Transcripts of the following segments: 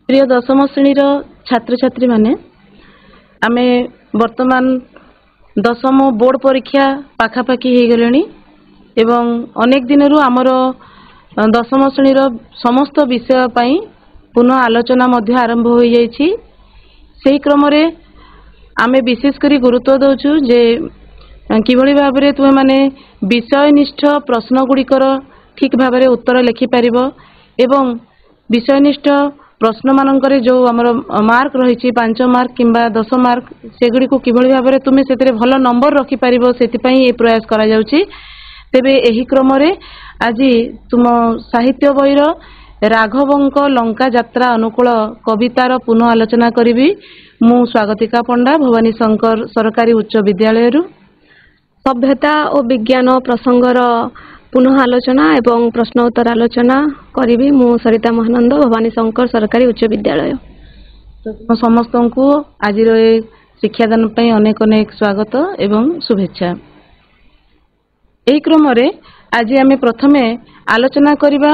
प्रिय दशम श्रेणी छात्र छात्री माने आमे वर्तमान दशम बोर्ड परीक्षा पाखापाखि हो गले एवं अनेक दिन आमर दशम श्रेणी समस्त विषय पई पुनः आलोचना मध्य आरंभ हो जाइछि। सेही क्रम रे आमे विशेषकर गुरुत्व दउछु जे किभଳି भाबरे तुमे माने विषयनिष्ठ प्रश्न गुड़िकर ठीक भाबरे उत्तर लिखि पारिबो एवं विषयनिष्ठ प्रश्न मानकरे जो आमर मार्क रही 5 मार्क किंबा 10 मार्क सेगुड़ी को किभଳି भाबरे तुमे सेतरे भलो नंबर रखि पारिबो सेति पई ए प्रयास करा जाउछि। तेबे एही क्रम रे आज तुम साहित्य बहिर राघवंक लंका यात्रा अनुकूल कवितार पुनः आलोचना करी मु स्वागतिका पंडा भवानी शंकर सरकारी उच्च विद्यालय सभ्यता और विज्ञान प्रसंगर पुनः आलोचना एवं प्रश्नोत्तर आलोचना करी मु सरिता महानंद भवानी शंकर सरकारी उच्च विद्यालय। तो समस्त को आज शिक्षादान अनेक अनेक स्वागत एवं शुभेच्छा। यही क्रम आज आम प्रथमे आलोचना करवा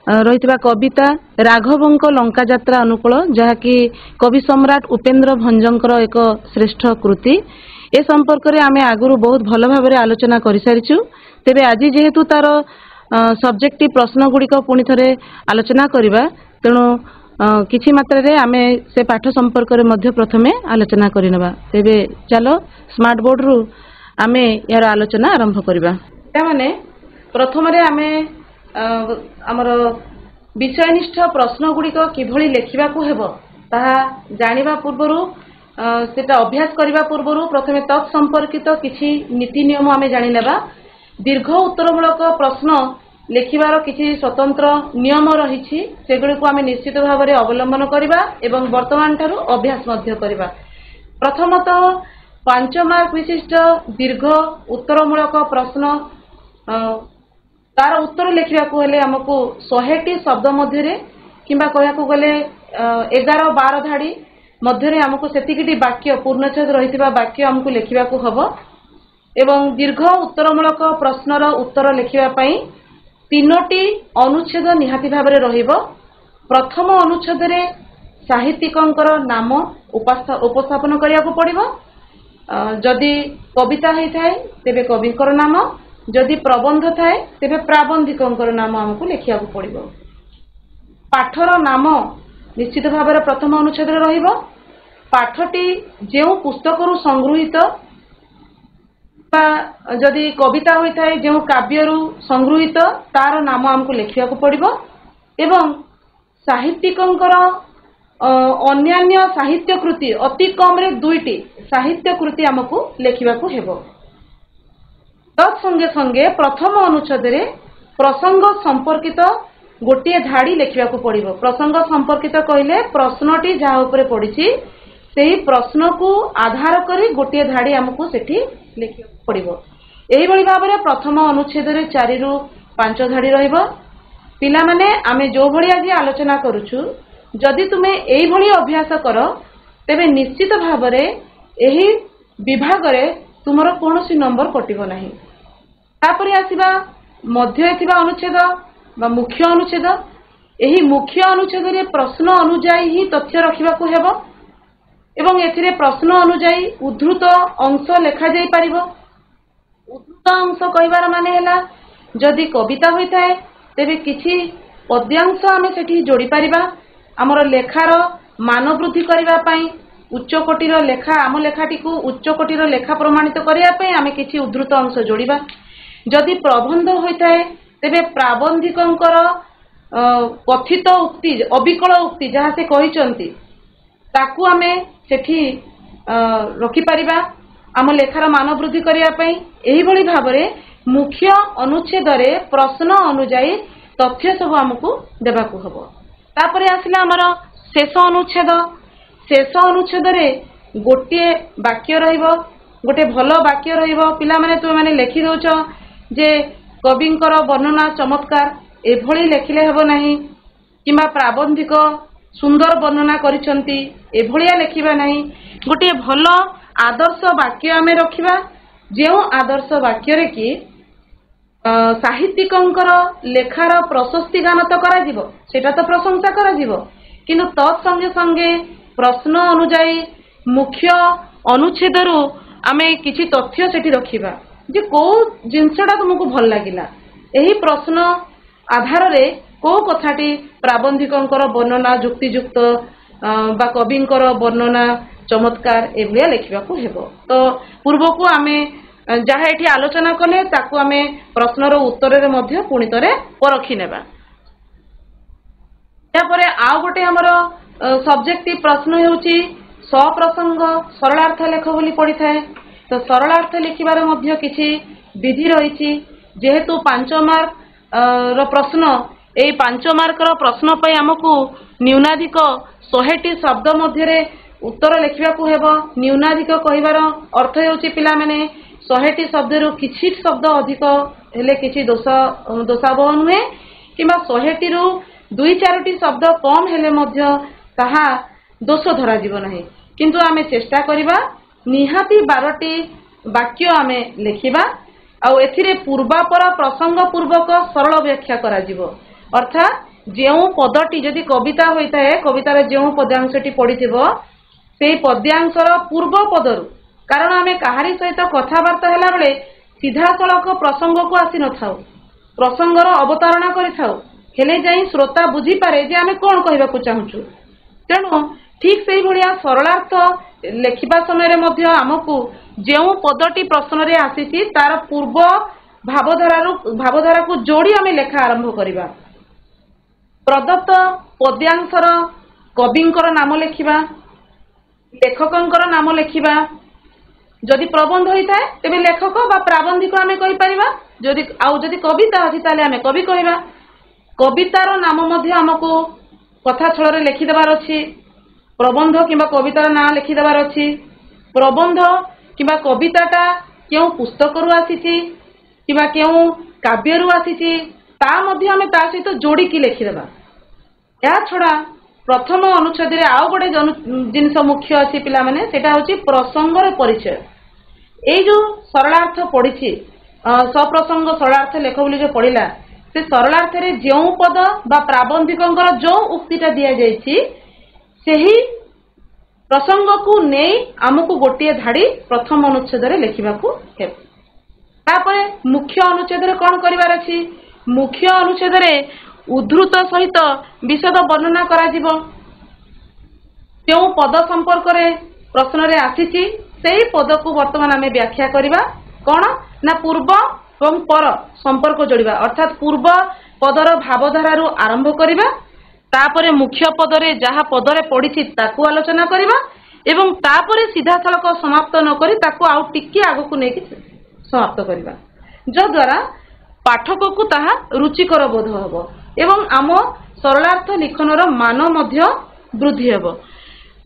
रही कविता राघवंक लंका यात्रा अनुकूल जहाँकि कवि सम्राट उपेन्द्र भंजंकर एक श्रेष्ठ कृति। ए संपर्क में आम आगु बहुत भल भाव आलोचना कर सारी। तेबे आज जेहेतु तार सब्जेक्टिव प्रश्न गुड़िक पुणी थे आलोचना करवा तेणु किछि मात्रा रे आमे से पाठ संपर्क में प्रथमे आलोचना करनेबा। तेबे चलो स्मार्ट बोर्ड रु आमे यार आलोचना आरंभ करवा। माने प्रथम रे आमे आमर विषयनिष्ठ प्रश्न गुड़िक किभଳି लेखिबाकू हेबो ताहा जानिबा पूर्वरु सेटा अभ्यास करबा पूर्वरु प्रथमे तत् संपर्कित किछि नीति नियम आमे जानि लेबा। दीर्घ उत्तरमूलक प्रश्न लेखिबार किछि स्वतंत्र नियम रहिछि सेगुडी को आमे निश्चित भाव में अवलंबन करबा एवं वर्तमान ठारू अभ्यास मध्य करबा। प्रथमतः 5 मार्क विशिष्ट दीर्घ उत्तरमूलक प्रश्न तार उत्तर लेखिबा को हेले हमकु 100टी शब्द मध्यरे किंबा कहया को गले 11-12 धाड़ी मध्यरे हमकु सेतिकिटी वाक्य पूर्णच्छेद रहितबा वाक्य हमकु लेखिबा को हबो एवं दीर्घ उत्तरमूलक प्रश्नर उत्तर लेखिबा पई 3टी अनुच्छेद निहाती भाबरे रहिबो। प्रथम अनुच्छेद रे साहित्यिकंकर नाम उपस्थापन करिया को पड़िबो। जदि कविता होई थाए तेबे कविकर नाम, जदि प्रबंध थाए तेबे प्राबंधिकंकर नाम हमकु लेखिया को पड़िबो। पाठर नाम निश्चित भाबरे प्रथम अनुच्छेद रे रहिबो। पाठटी जेउ पुस्तकरु संगृहीत जदि कविता होई थाए जेउ काव्यरु संगृहीत तार नाम हमकु लेखिया को पड़िबो एवं साहित्यिकंकर अन्यान्य साहित्य कृति अति कम रे 2टी साहित्य कृति हमकु लेखिबा को हेबो। तत् संगे संगे प्रथम अनुच्छेद रे प्रसंग संपर्कित गोटे धाड़ी लेखिबा को पड़िबो। प्रसंग संपर्कित कहले प्रश्नटी जहा उपरे पड़िछि सेही प्रश्न को आधार करी गोटे धाड़ी हमकु सेठी लेखिबा को पड़िबो। एही बळी भाबरे प्रथम अनुच्छेद रे 4 रु 5 धाड़ी रहिबो। पिला माने आमे जो भଳି आज आलोचना करूछु जदि तुमे एही भଳି अभ्यास करो तेबे निश्चित भाबरे एही विभाग रे तुमरो कोनोसी नंबर कटिबो नाही। तापरे आसीबा मध्य थिबा अनुच्छेद बा मुख्य अनुच्छेद। एही मुख्य अनुच्छेद रे प्रश्न अनुଯାयी ही तथ्य रखिबा को हेबो एवं एथिरे प्रश्न अनुଯାयी उद्धृत अंश लेखा जाई परिबो। उद्धृत अंश कहिबार माने हैला जदि कविता होई थाए तेबे किछि पद्यांश आमे सेठी जोड़ी परिबा। हमर लेखार मान वृद्धि करिबा पई उच्च कोटिर लेखा आम लेखाटी को उच्च कोटिर लेखा प्रमाणित करिया पई आमे किछि उद्धृत अंश जोड़िबा। जदि प्रबंध होई थाए तेबे प्राबंधिकंकर कथित उक्ति अविकल उक्ति जहाँ से कहिचंती ताकू आमे सेठी रखि परिबा आम लेखार मान वृद्धि करिया पई। एही भଳି भाबरे मुख्य अनुच्छेद रे प्रश्न अनुଯାयी तथ्य सब हमकु देबा को हबो। तापरे आसिला हमर शेष अनुच्छेद। शेष अनुच्छेद रे गोटे वाक्य रहिबो, गोटे भलो वाक्य रहिबो। पिला माने तुमे माने लेखि दोछ जे कविंकर वर्णना चमत्कार एभଳି लेखिले हेबो नाही किंबा प्राबंधिक सुंदर वर्णना करिसंती एभଳିया लेखिबा नाही। गोटे भलो आदर्श वाक्य आमे रखिबा जेउ आदर्श वाक्य रे कि साहित्यिकंकर लेखार प्रशस्ति गान तो करा जीवो सेटा तो प्रशंसा करा जीवो किंतु तत्संगे संगे प्रश्न अनुजाई मुख्य अनुच्छेदरू आमे किछि तथ्य सेठी रखिबा जे को जिनसटा तुमको भल लागिला एही प्रश्न आधार रे को कथाटी प्राबंधिकंकर वर्णना युक्तियुक्त बा कविंकर वर्णना चमत्कार एभलिया लिखिबाकू हेबो। तो पूर्व को आमे जहाँ एठी आलोचना कले ताकू आमे प्रश्नर उत्तर रे मध्य पुणी तरे परखि नेबा। यापरे आउ गोटे हमर सब्जेक्टिव प्रश्न हेउची सप्रसंग सरलार्थ लेख बोली पड़ी थाए। तो सरलार्थ लिखिबार मध्य किछि विधि रहिछि जेहेतु 5 मार्क रो प्रश्न एई 5 मार्क रो प्रश्न पय हमकु न्यूनाधिक 100टी शब्द मध्य रे उत्तर लिखिबाकू हेबो। न्यूनाधिक कहिबार अर्थ हेउची पिला माने 100टी शब्द रु किछि शब्द अधिक हेले किछि दोषावह नुहे किबा 100टी रु 2-4टी शब्द कम हेले मध्य ताहा दोष धरा जीव नाही। किंतु आमे चेष्टा करिबा निहाती 12टी वाक्य आमे लिखिबा आउ एथिरे पूर्वापर प्रसंग पूर्वक सरल व्याख्या करा जीवो। अर्थात जेउ पदटी जदि कविता होइताए कवितार जेउ पद्यांशटी पडिथिबो सेई पद्यांशर पूर्व पदरु कारण आमे काहारी सहित कथाबार्ता हेला बेले सीधा सड़क प्रसंग को आसी न थाउ प्रसंगर अवतारणा करि थाउ हेले जाई श्रोता बुझी पारे जे आमे कोन कहिबाकू चाहुचु। तेणु ठीक सेही भलिया सरलार्थ लेखिबा समय रे मध्य हमकू जेउ पदटी प्रश्न रे आसीची तार पूर्व भावधारा को जोड़ी आमे लेखा आरंभ करिबा। प्रदत्त पद्यांशर कविंकर नाम लेखिबा लेखकंकर नाम लेखिबा जदि प्रबंध होता है तेबे लेखक बा प्राबंधिक आमे कहि परिबा जदि आउ जदि कविता अछि ताले आमे कवि कहिबा। कवितार नाम मध्य हमको कथा छଳରେ लेखि देबार अछि प्रबंध किबा कवितार नाम लेखि देबार अछि प्रबंध किबा कविताटा केउ पुस्तकरू आसीची किबा केउ काव्यरू आसीची ता मध्य आमे ता सहित जोड़ी की लेखि देबा। या छडा प्रथम अनुच्छेद रे आउ गोटे जिनस मुख्य अछि पिला माने सेटा होछि प्रसंगर परिचय। ए जो सरलार्थ पढिछि सप्रसंग सरलार्थ लेख बोली जो पढिला से सरलार्थ रे जेउ पद बा प्राबंधिकंकर जो उक्तिटा दिया जायछि सेही प्रसंग को नै हमकु गोटिए धाड़ी प्रथम अनुच्छेद रे लेखिबाकू हे। तापरे मुख्य अनुच्छेद रे कोन करिवार अछि मुख्य अनुच्छेद रे उद्धृत सहित विशद वर्णना करा जीवो। केउ पद संपर्क रे प्रश्न रे आसीछि सेही पद को वर्तमान आमे व्याख्या करिबा कोन ना पूर्व एवं पर संपर्क जोड़िबा अर्थात पूर्व पदर भावधारा रु आरंभ करिबा तापरे मुख्य पद रे जहा पद रे पडिछि ताकू आलोचना करिबा एवं तापरे सीधा सड़क समाप्त न करी ताकू आउ टिके आगु को नेकी समाप्त करिबा जो द्वारा पाठक को ताहा रुचिकर बोध हबो एवं आम सरलार्थ लिखनर मान मध्य वृद्धि हेबो।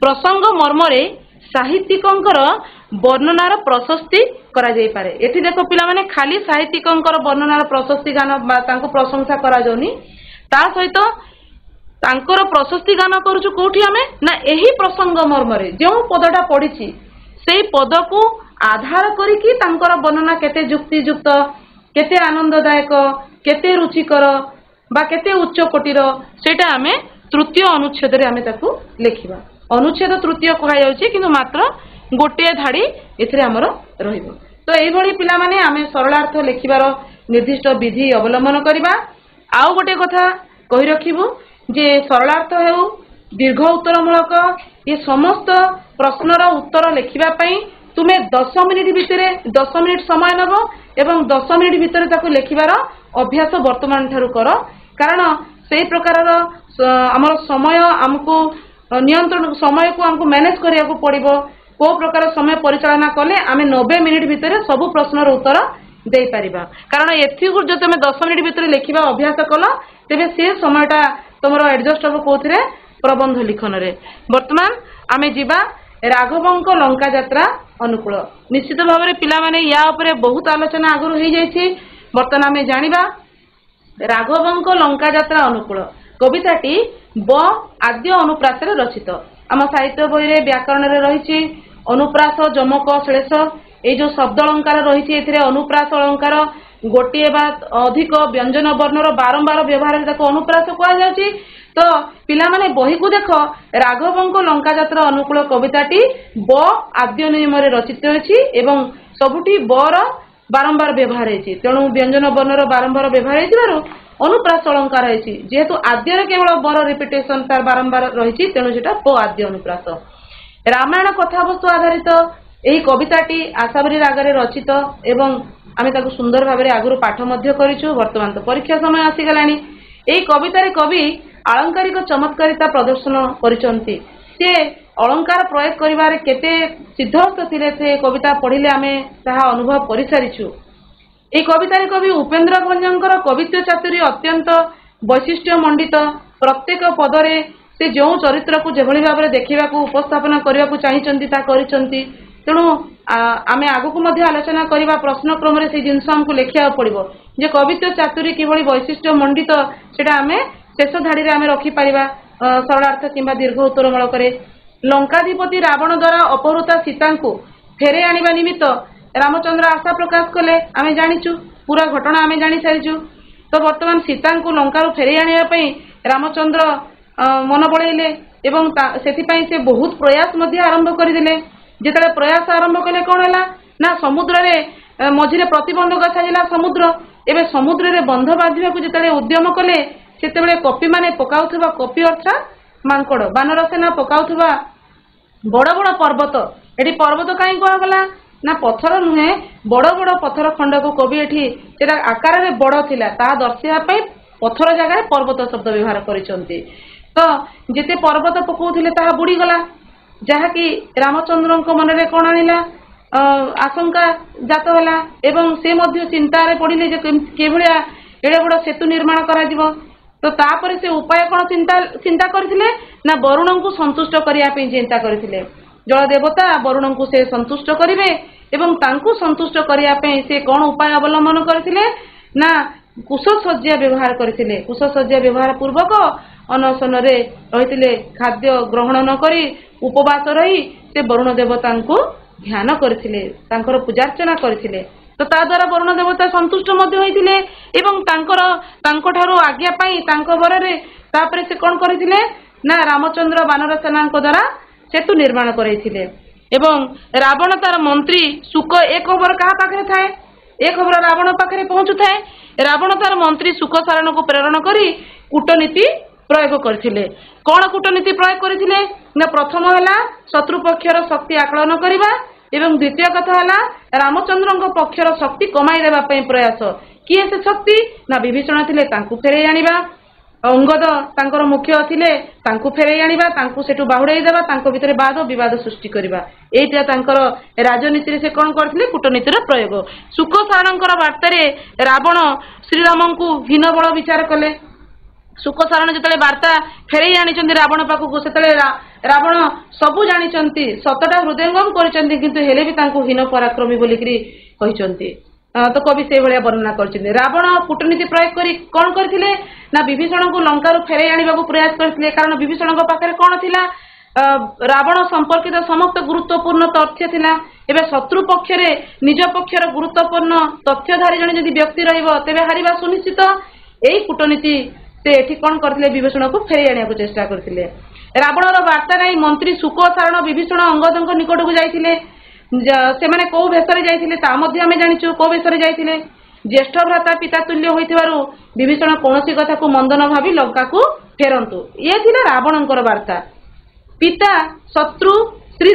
प्रसंग मर्मरे साहित्यिकंकर वर्णनार प्रशस्ति करा जाई पारे। एठी देखो पिला माने खाली साहित्यिकंकर वर्णनार प्रशस्ति गान बा तांको प्रशंसा करा जोनी ता सहित तांकर प्रशस्ति गान करूछु कोठी हमें ना एही प्रसंग मर्मरे जो पदटा पडिछि सेही पद को आधार करिकि तांकर वर्णना केते युक्तियुक्त केते आनंददायक केते रुचिकर बा केते उच्च कोटिर सेटा आमे तृतीय अनुच्छेद रे आमे ताकू लेखिबा। अनुच्छेद तृतीय कहा जाउछि किंतु मात्र गोटे धाड़ी एथिरे हमर रहिबो। तो एई भली पिला माने आमे सरलार्थ लेखिबार निर्दिष्ट विधि अवलंबन करिबा। आउ गोटे कथा कहि रखिबु जे सरलार्थ हेउ दीर्घ उत्तरमूलक ये समस्त प्रश्नर उत्तर लेखिबा पई तुमे 10 मिनिट भितरे 10 मिनिट समय नबो एवं 10 मिनिट भितरे ताकू लेखिबार अभ्यास वर्तमान ठारू कर कारण से प्रकारर आमर समय आमको नियंत्रण समय को हमको मैनेज करिया को पड़िबो को प्रकार समय परिचालना कले आमे 90 मिनिट भितरे सब प्रश्नर उत्तर दे पारिबा कारण एथि जो तुम 10 मिनिट भितरे लेखिबा अभ्यास कल तेबे से समयटा तुमरो एडजस्ट हो कोथिरे प्रबंध लिखन रे। वर्तमान आमे जिबा राघवंक लंका यात्रा अनुकूल निश्चित भाव में पिला माने या उपरे बहुत आलोचना आगु हो जाइछि। वर्तमान आमे जानिबा राघवंक लंका यात्रा अनुकूल कविताटी ब आद्य अनुप्रास रे रचित। आम साहित्य बही रे व्याकरण रे रहिछि अनुप्रास जमक श्लेष ए जो शब्द अलंकार रहिछि एथिरे अनुप्रास अलंकार गोटिए बा अधिक व्यंजन वर्णर बारंबार व्यवहार ताको अनुप्रास कहा जाउछि। तो पिला माने बही को देख राघवंको लंका यात्रा अनुकूल कविताटी ब आद्य नियम रचित होछि एवं सबुठी बर बारंबार व्यवहार होछि तेणु व्यंजन वर्णर बारंबार व्यवहार होइथिबारु अनुप्रास अलंकार होछि जेहेतु आद्य केवल बर रिपिटेशन तार बारंबार रहिछि तेणु सेटा प आद्य अनुप्रास रामायण कथावस्तु आधारित एही कविताटी आशाबरी रागरे रचित एवं आमे ताकु सुंदर भाबरे आगुरु पाठ मध्य करिछु वर्तमान तो परीक्षा समय आसी गलानी एही कवितारे कवि आलंकारिक चमत्कारिता प्रदर्शन करिसंती से अलंकार प्रयोग करिवारे केते सिद्धहस्त थिले से कविता पढ़िले आमे ताहा अनुभव करि सारिछु ए कवितारे कवि उपेन्द्र भंजंकर कवित्व चातुरी अत्यंत वैशिष्ट्य मंडित प्रत्येक पदरे से जो चरित्र को जेभली भाबरे देखिबाकू उपस्थापन करिबाकू चाहिचंती ता करिसंती तेणु आमे आगकू मध्य आलोचना करिबा प्रश्न क्रम रे से जिंस हमकू लेखिया पड़िबो जे कवित्व चातुरी किभली वैशिष्ट्य मंडित सेटा आमे शेष धाड़ी रे आमे रखि परिबा सरलार्थ किंबा दीर्घ उत्तरमूलक रे लंकाधिपति रावण द्वारा अपहृता सीता को फेरे आनिबा निमित्त रामचंद्र आशा प्रकाश कले आमे जानिचु पूरा घटना आमे जानि सारिचु तो वर्तमान सीता को लंका फेरे आनिबा पई रामचंद्र मन बळैले एवं सेथिपई से बहुत प्रयास मध्य आरंभ करदिले जेतले प्रयास आरंभ कले कोन हला ना समुद्र रे मझिरे प्रतिबंधक छाइला समुद्र एबे समुद्र रे बंध बांधिबा को जेतले उद्यम कले सेतेबेले कपि माने पकाउथबा कपि अर्थात मांकड़ बानर सेना पकाउथबा बड़ बड़ पर्वत एठी पर्वत काई कोन गला ना पत्थर नुहे बड़ बड़ पत्थर खंड को कवि एठी सेटा आकार रे बड़ थिला ता दर्शिया पई पत्थर जगह पर्वत शब्द व्यवहार करिसंती तो जेते पर्वत पकाउथिले ता बुडी गला जहा कि रामचंद्रଙ୍କ मनरे कोन आनिला आशंका जात होला एवं से मध्य चिंता रे पडिले जे केभलिया एडे बड़ सेतु निर्माण करा दिबो तो तापर से उपाय कोन चिंता करथिले ना वरुण को संतुष्ट करिया पे चिंता करथिले जल देवता वरुण को से संतुष्ट करिवे एवं तांको संतुष्ट करिया पे से कोन उपाय अवलंबन करथिले ना कुशसज्जा व्यवहार करथिले कुशसज्जा व्यवहार पूर्वक अनशन रे रहिथिले खाद्य ग्रहण न करी उपवास रही से वरुण देवता को ध्यान करथिले तांकर पूजार्चना करथिले तो ता द्वारा वरुण देवता संतुष्ट मध्य होइथिले एवं तांको ठारो आज्ञा पाई तांको बररे तापरे से कोन करथिले ना रामचंद्र बानर सेनाଙ୍କ द्वारा सेतु निर्माण करैथिले एवं रावण तार मंत्री सुक एक खबर कहा पाखरे थाए एक खबर रावण पाखरे पहुंचु थाए रावण तार मंत्री सुक सारण को प्रेरण करी कूटनीति प्रयोग करथिले कोन कूटनीति प्रयोग करथिले ना प्रथम हला शत्रु पक्षर शक्ति आकलन करिबा एवं द्वितीय कथा हला रामचंद्रଙ୍କ पक्षर शक्ति कमाई देबा पई प्रयास किए से शक्ति ना विभीषण थिले तांकु फेरै आनिबा अंगद तांकर मुख्य थिले तांकु फेरै आनिबा तांकु सेटु बाहुडै देबा तांको भितरे वाद विवाद सृष्टि करिबा एटा तांकर राजनीति रे से कोन करथिले कूटनीति रे प्रयोग सुख सारणଙ୍କର वार्तारे रावण श्री रामଙ୍କୁ हीन बळ विचार कले सुख सारण जतले वार्ता फेरै आनिचंदी रावण पाखु सेतले रावण सबु जानिचंती सतटा हृदयंगम करिचंती किंतु हेले भी तांको हीन पराक्रमी बोलिकरी कहिचंती तो कवि से भलिया वर्णना करछिले रावण कूटनीति प्रयोग करी कोन करथिले ना विभीषण को लंका रु फेरै आनिबा को प्रयास करथिले कारण विभीषण को पाखरे कोन थिला रावण संपर्कित समस्त गुरुत्वपूर्ण तथ्य थिला एबे शत्रु पक्ष रे निज पक्षर गुरुत्वपूर्ण तथ्यधारी जने यदि व्यक्ति रहइबो तेबे हारिबा सुनिश्चित एई कूटनीति से एठी कोन करथिले विभीषण को फेरै आनिया को चेष्टा करथिले रावण रो वार्ता नै मंत्री सुक सारण विभीषण अंगदଙ୍କ निकट को जाइथिले से माने को भेसरे जाइथिले ता मध्ये हमें जानिचु को भेसरे जाइथिले ज्येष्ठ भ्राता पिता तुल्य होइथिबारु विभीषण कोनोसी कथा को मंद न भाबी लंका को फेरंतु ये थिला रावणଙ୍କର वार्ता पिता शत्रु श्री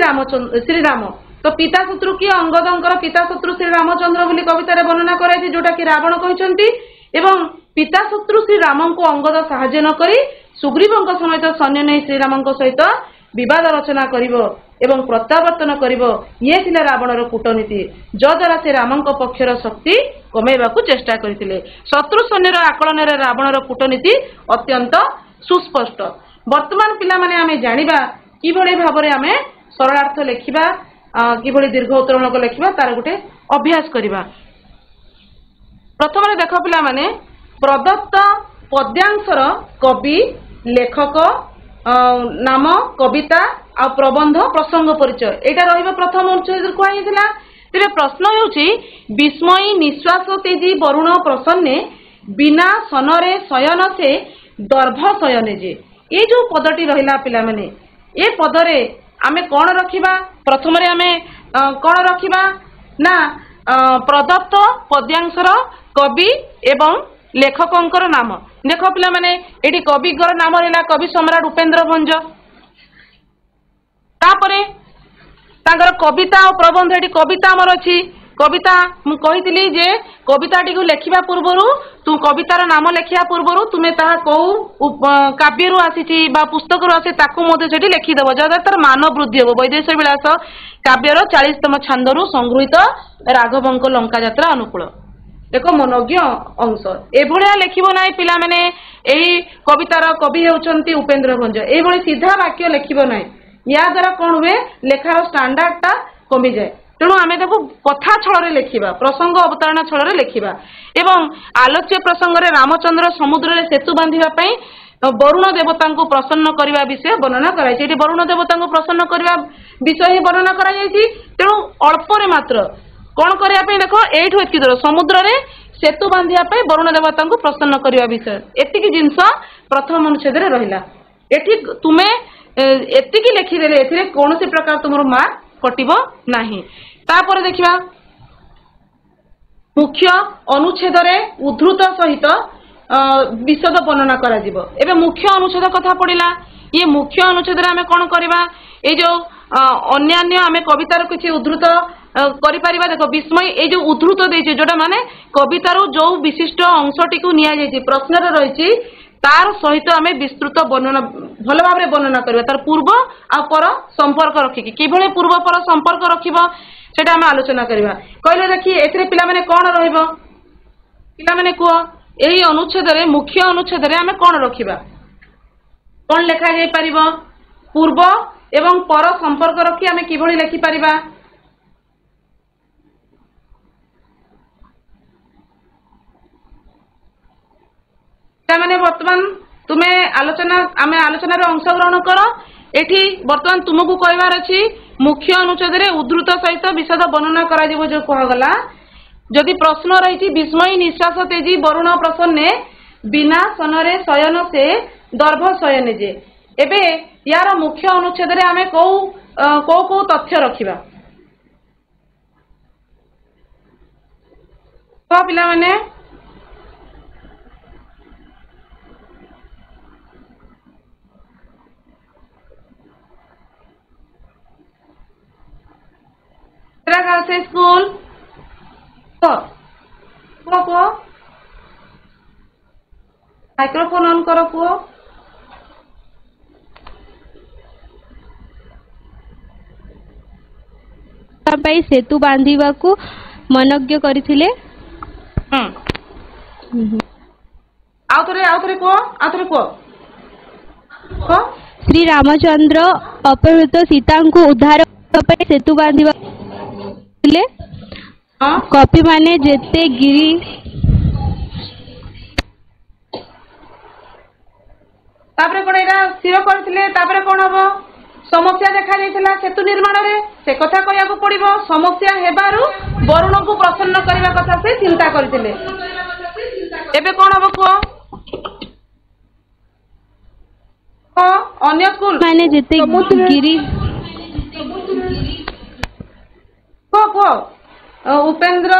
राम तो पिता शत्रु की अंगदଙ୍କର पिता शत्रु श्री रामचंद्र बोली कविता रे वर्णना कराइछि जोटा कि रावण कहिसंती एवं पिता शत्रु श्री राम को अंगद सहाय्य न करी सुग्रीवଙ୍କ समेत सैन्य नै श्री रामଙ୍କ सहित विवाद रचना करिवो एवं प्रत्यावर्तन करिवो ये थिला रावणर कूटनीति जद्वारा से रामଙ୍କ पक्षर शक्ति कमेबाकू चेष्टा करथिले शत्रु सैन्यर आकलन रे रावणर कूटनीति अत्यंत सुस्पष्ट वर्तमान पिला माने आमे जानिबा किभଳି भाबरे आमे सरलार्थ लेखिबा किभଳି दीर्घ उत्तरणक लेखिबा तार गुटे अभ्यास करिबा प्रथम रे देखो पिला माने प्रदत्त पद्यांशर कवि लेखक नाम कविता आ प्रबंध प्रसंग परिचय एटा रहिबा प्रथम अनुच्छेद कोइ थिला तेरे प्रश्न हेउची विस्मयी निश्वास तेजी वरुण प्रसन्ने बिना सनरे शयन से दर्भ शयने जे ये जो पदटी रहिला पिला माने ए पदरे आमे कौन रखिबा प्रथम रे आमे कौन रखिबा ना प्रदत्त पद्यांशर कवि एवं लेखकंकर नाम देख पिला माने एडी कविकर नाम रहिला कवि सम्राट उपेंद्र भंज तापरे तांगर कविता और प्रबंध एडी कविता हमर अछि कविता मु कहितली जे कविताटी को लेखिबा पूर्वरु तू कवितार नाम लेखिया पूर्वरु तुमे ताहा कहू काव्यरु आसीची बा पुस्तकरु आसी ताकू मध्ये सेठी लेखि देबो जदा तार मान वृद्धि होबो वैदेश विलास काव्यर 40तम छंदरु संगृहीत राघवंक लंका यात्रा अनुकूल एक मनोज्ञ अंश एभलिया लेखिबो नाइ पिला माने एही कवितार कवि हेउचंती उपेंद्र भंज एभली सीधा वाक्य लेखिबो नाइ या द्वारा कोन हुए लेखार स्टैंडर्ड ता कमी जाए तेणु आमे ताको कथा छଳରେ लेखिबा प्रसंग अवतरण छଳରେ लेखिबा एवं आलोच्य प्रसंग रे रामचंद्र समुद्र रे सेतु बांधिबा पई वरुण देवता को प्रसन्न करने विषय वर्णना कराई वरुण देवता को प्रसन्न करने विषय ही वर्णना कराई तेणु अल्प मात्र कौन करने देख ये समुद्र रे सेतु बांधिया वरुण देवता को प्रसन्न करने विषय एतिकी जिनस प्रथम अनुच्छेद रहा एठी तुमे एतिकी लेखिदेले एथिरे कौन सी प्रकार तुम मार्क कटिबो नाही तापर देखिबा मुख्य अनुच्छेद रे उद्धृत सहित विशद वर्णना करा जिवो एबे मुख्य अनुच्छेद कथा पड़िला ये मुख्य अनुच्छेद रे हमें कोन करबा ए जो अन्यान्य हमें कवितार किछि उद्धृत करि परिबा देखो विस्मय ए जो उद्धृत देछि जोटा माने कवितार जो विशिष्ट अंशटी को निया जायछि प्रश्न रे रहिछि तार सहित हमें विस्तृत वर्णना भल भाव में वर्णना करबा तार पूर्व आ पर संपर्क रखिकि किभले पूर्व पर संपर्क रखिबो सेटा हम आलोचना करबा कहले देखि एथरे पिला माने कोन रहइबो पिला माने को एही अनुच्छेद रे मुख्य अनुच्छेद रे हमें कोन रखिबा कोन लेखा जाय परिबो पूर्व एवं पर संपर्क रखि हमें किभले लेखि परिबा माने वर्तमान तुम्हें आलोचना आमे आलोचना रे अंशग्रहण करो एठी वर्तमान तुमको कहबार अछि मुख्य अनुच्छेद रे उद्धृत सहित विशद वर्णना करा जिवो जो कह गला जदि प्रश्न रही विस्मय निश्वास तेजी वरुण प्रसन्ने बिना सनरे शयन से दर्भ शयन जे एबे यार मुख्य अनुच्छेद रे आमे को तथ्य रखिबा तो पिला माने से स्कूल को माइक्रोफोन ऑन करो को सेतु बांधिबा को मनोज्ञ करथिले आउथरे को श्री रामचंद्र अपहृत सीता को उद्धार पे सेतु बांधिबा कॉपी माने जेते गिरी तापरे कोन एरा स्थिर करथिले तापरे कोन हबो समस्या देखा जायतिला सेतु निर्माण रे से कथा कहया को पड़िबो समस्या हेबारु वरुण को प्रसन्न करबा कथा से चिंता करथिले एबे कोन हबो को अन्य स्कूल माने जेते गिरी को उपेंद्र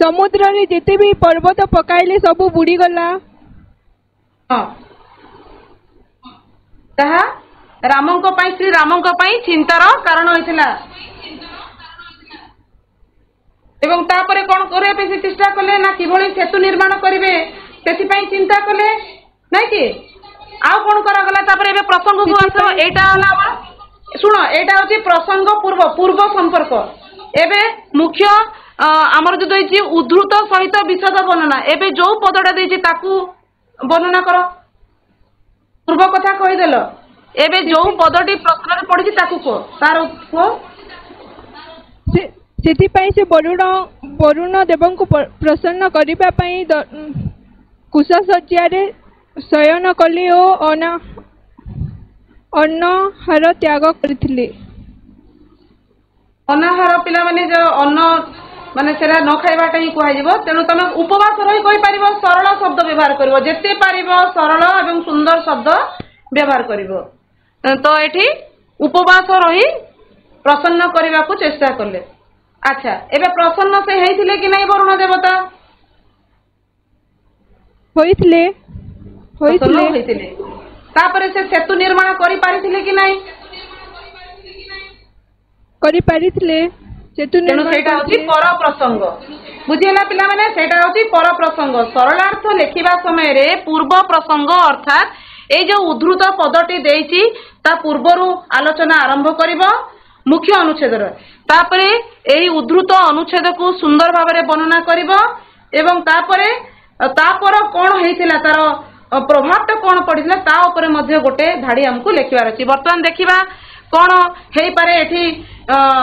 समुद्र रे जेते भी पर्वत पकाइले सब बुड़ी गला कहा रामंक पई श्री रामंक पई चिंतार कारण होइतिला एवं तापरे कोन करे पे चेष्टा कले ना किभली सेतु निर्माण करिवे सेति पई चिंता कले नै कि आ कोन करा गला तापरे एबे प्रसंग को आसो एटा हला शुण एटा होची प्रसंग पूर्व संपर्क एबे मुख्य आमर जो देछि उद्धृत सहित विशद वर्णना एबे जो पदटा देछि ताकू वर्णना करो पूर्व कथा कहि देलो एबे जो पदटी प्रश्न रे पडिछि ताकू को तार को सेति पई से वरुण देवं को प्रसन्न करिबा पई कुश सज्जा रे शयन कले ओ अन्नहार त्याग करथिले अनाहार पिला माने जो अन्न माने सेरा न खाइबाटा ही कुहाଯିबो तेणु तमे उपवास रही कहि पारिबो सरल शब्द व्यवहार करिवो जेते पारिबो सरल एवं सुंदर शब्द व्यवहार करिवो तो एठी उपवास रही प्रसन्न करने को चेष्टा कले। अच्छा एबे प्रसन्न से हेइथिले कि नहीं वरुण देवता होइथिले प्रसन्न होइथिले तापरे से सेतु निर्माण करि पारिथिले कि नहीं करि पारिथिले सेतु तेणु सेटा होची पर प्रसंग बुझिला पिला माने सेटा होची पर प्रसंग सरलार्थ लेखिबा समय रे पूर्व प्रसंग अर्थात ए जो उद्धृत पदटी देइची ता पूर्वरु आलोचना आरंभ करिवो मुख्य अनुच्छेद तापरे एही उद्धृत अनुच्छेद को सुंदर भाव में वर्णना करिवो एवं तापर कौन हेइथिला तार प्रभावटा कौन पड़िला ता ऊपर मध्य गोटे धाड़ी हमको लिखिबार अछि। वर्तमान देखिबा कौन हेइ पारे एठी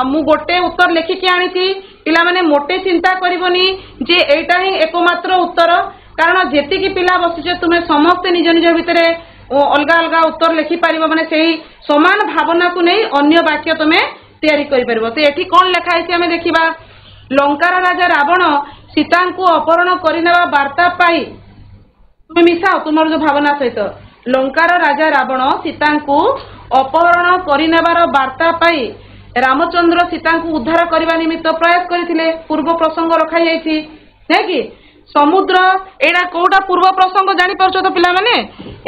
मु गोटे उत्तर लिखिकी आनिछि पिला माने मोटे चिंता करिवोनी जे एटा ही एकमात्र उत्तर कारण जेतिकी पिला बसिछे तुमे समस्त निज निज भितरे अलगा अलगा उत्तर लिखि पारिबो माने सेही समान भावना को नहीं अन्य वाक्य तुमे तैयारी करि पारिबो। तो एठी कोन लेखा आइछि हमें देखिबा लंकार राजा रावण सीता को अपहरण करिनेबा वार्ता पाई तुमे मिसाओ तुमर जो भावना सहित लंकार राजा रावण सीता को अपहरण करिनेबार वार्ता पाई रामचंद्र सीता को उद्धार करने निमित्त प्रयास करथिले पूर्व प्रसंग रखा जाइछि है कि समुद्र एडा कोडा पूर्व प्रसंग जानि परछो तो पिला माने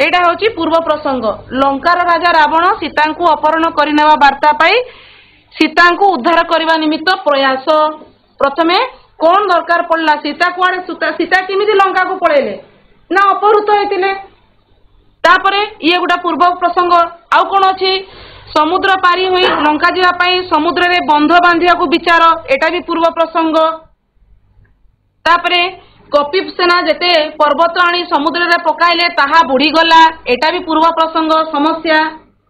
एडा होची पूर्व प्रसंग लंकार राजा रावण सीता को अपहरण करिनेबा वार्ता पाई सीता को उद्धार करने निमित्त प्रयास प्रथमे कौन दरकार पड़ला सीता कुआडे सीता किमिति लंका को पळेले ना अपहृत होइतिले तापरे ये गोटा पूर्व प्रसंग आउ कोन अछि समुद्र पारी होई लंका जीवा पई समुद्र रे बंध बांधिया को विचार एटा भी पूर्व प्रसंग तापरे कपिप सेना जेते पर्वत आनी समुद्र रे पकाइले ताहा बुढ़ी गला एटा भी पूर्व प्रसंग समस्या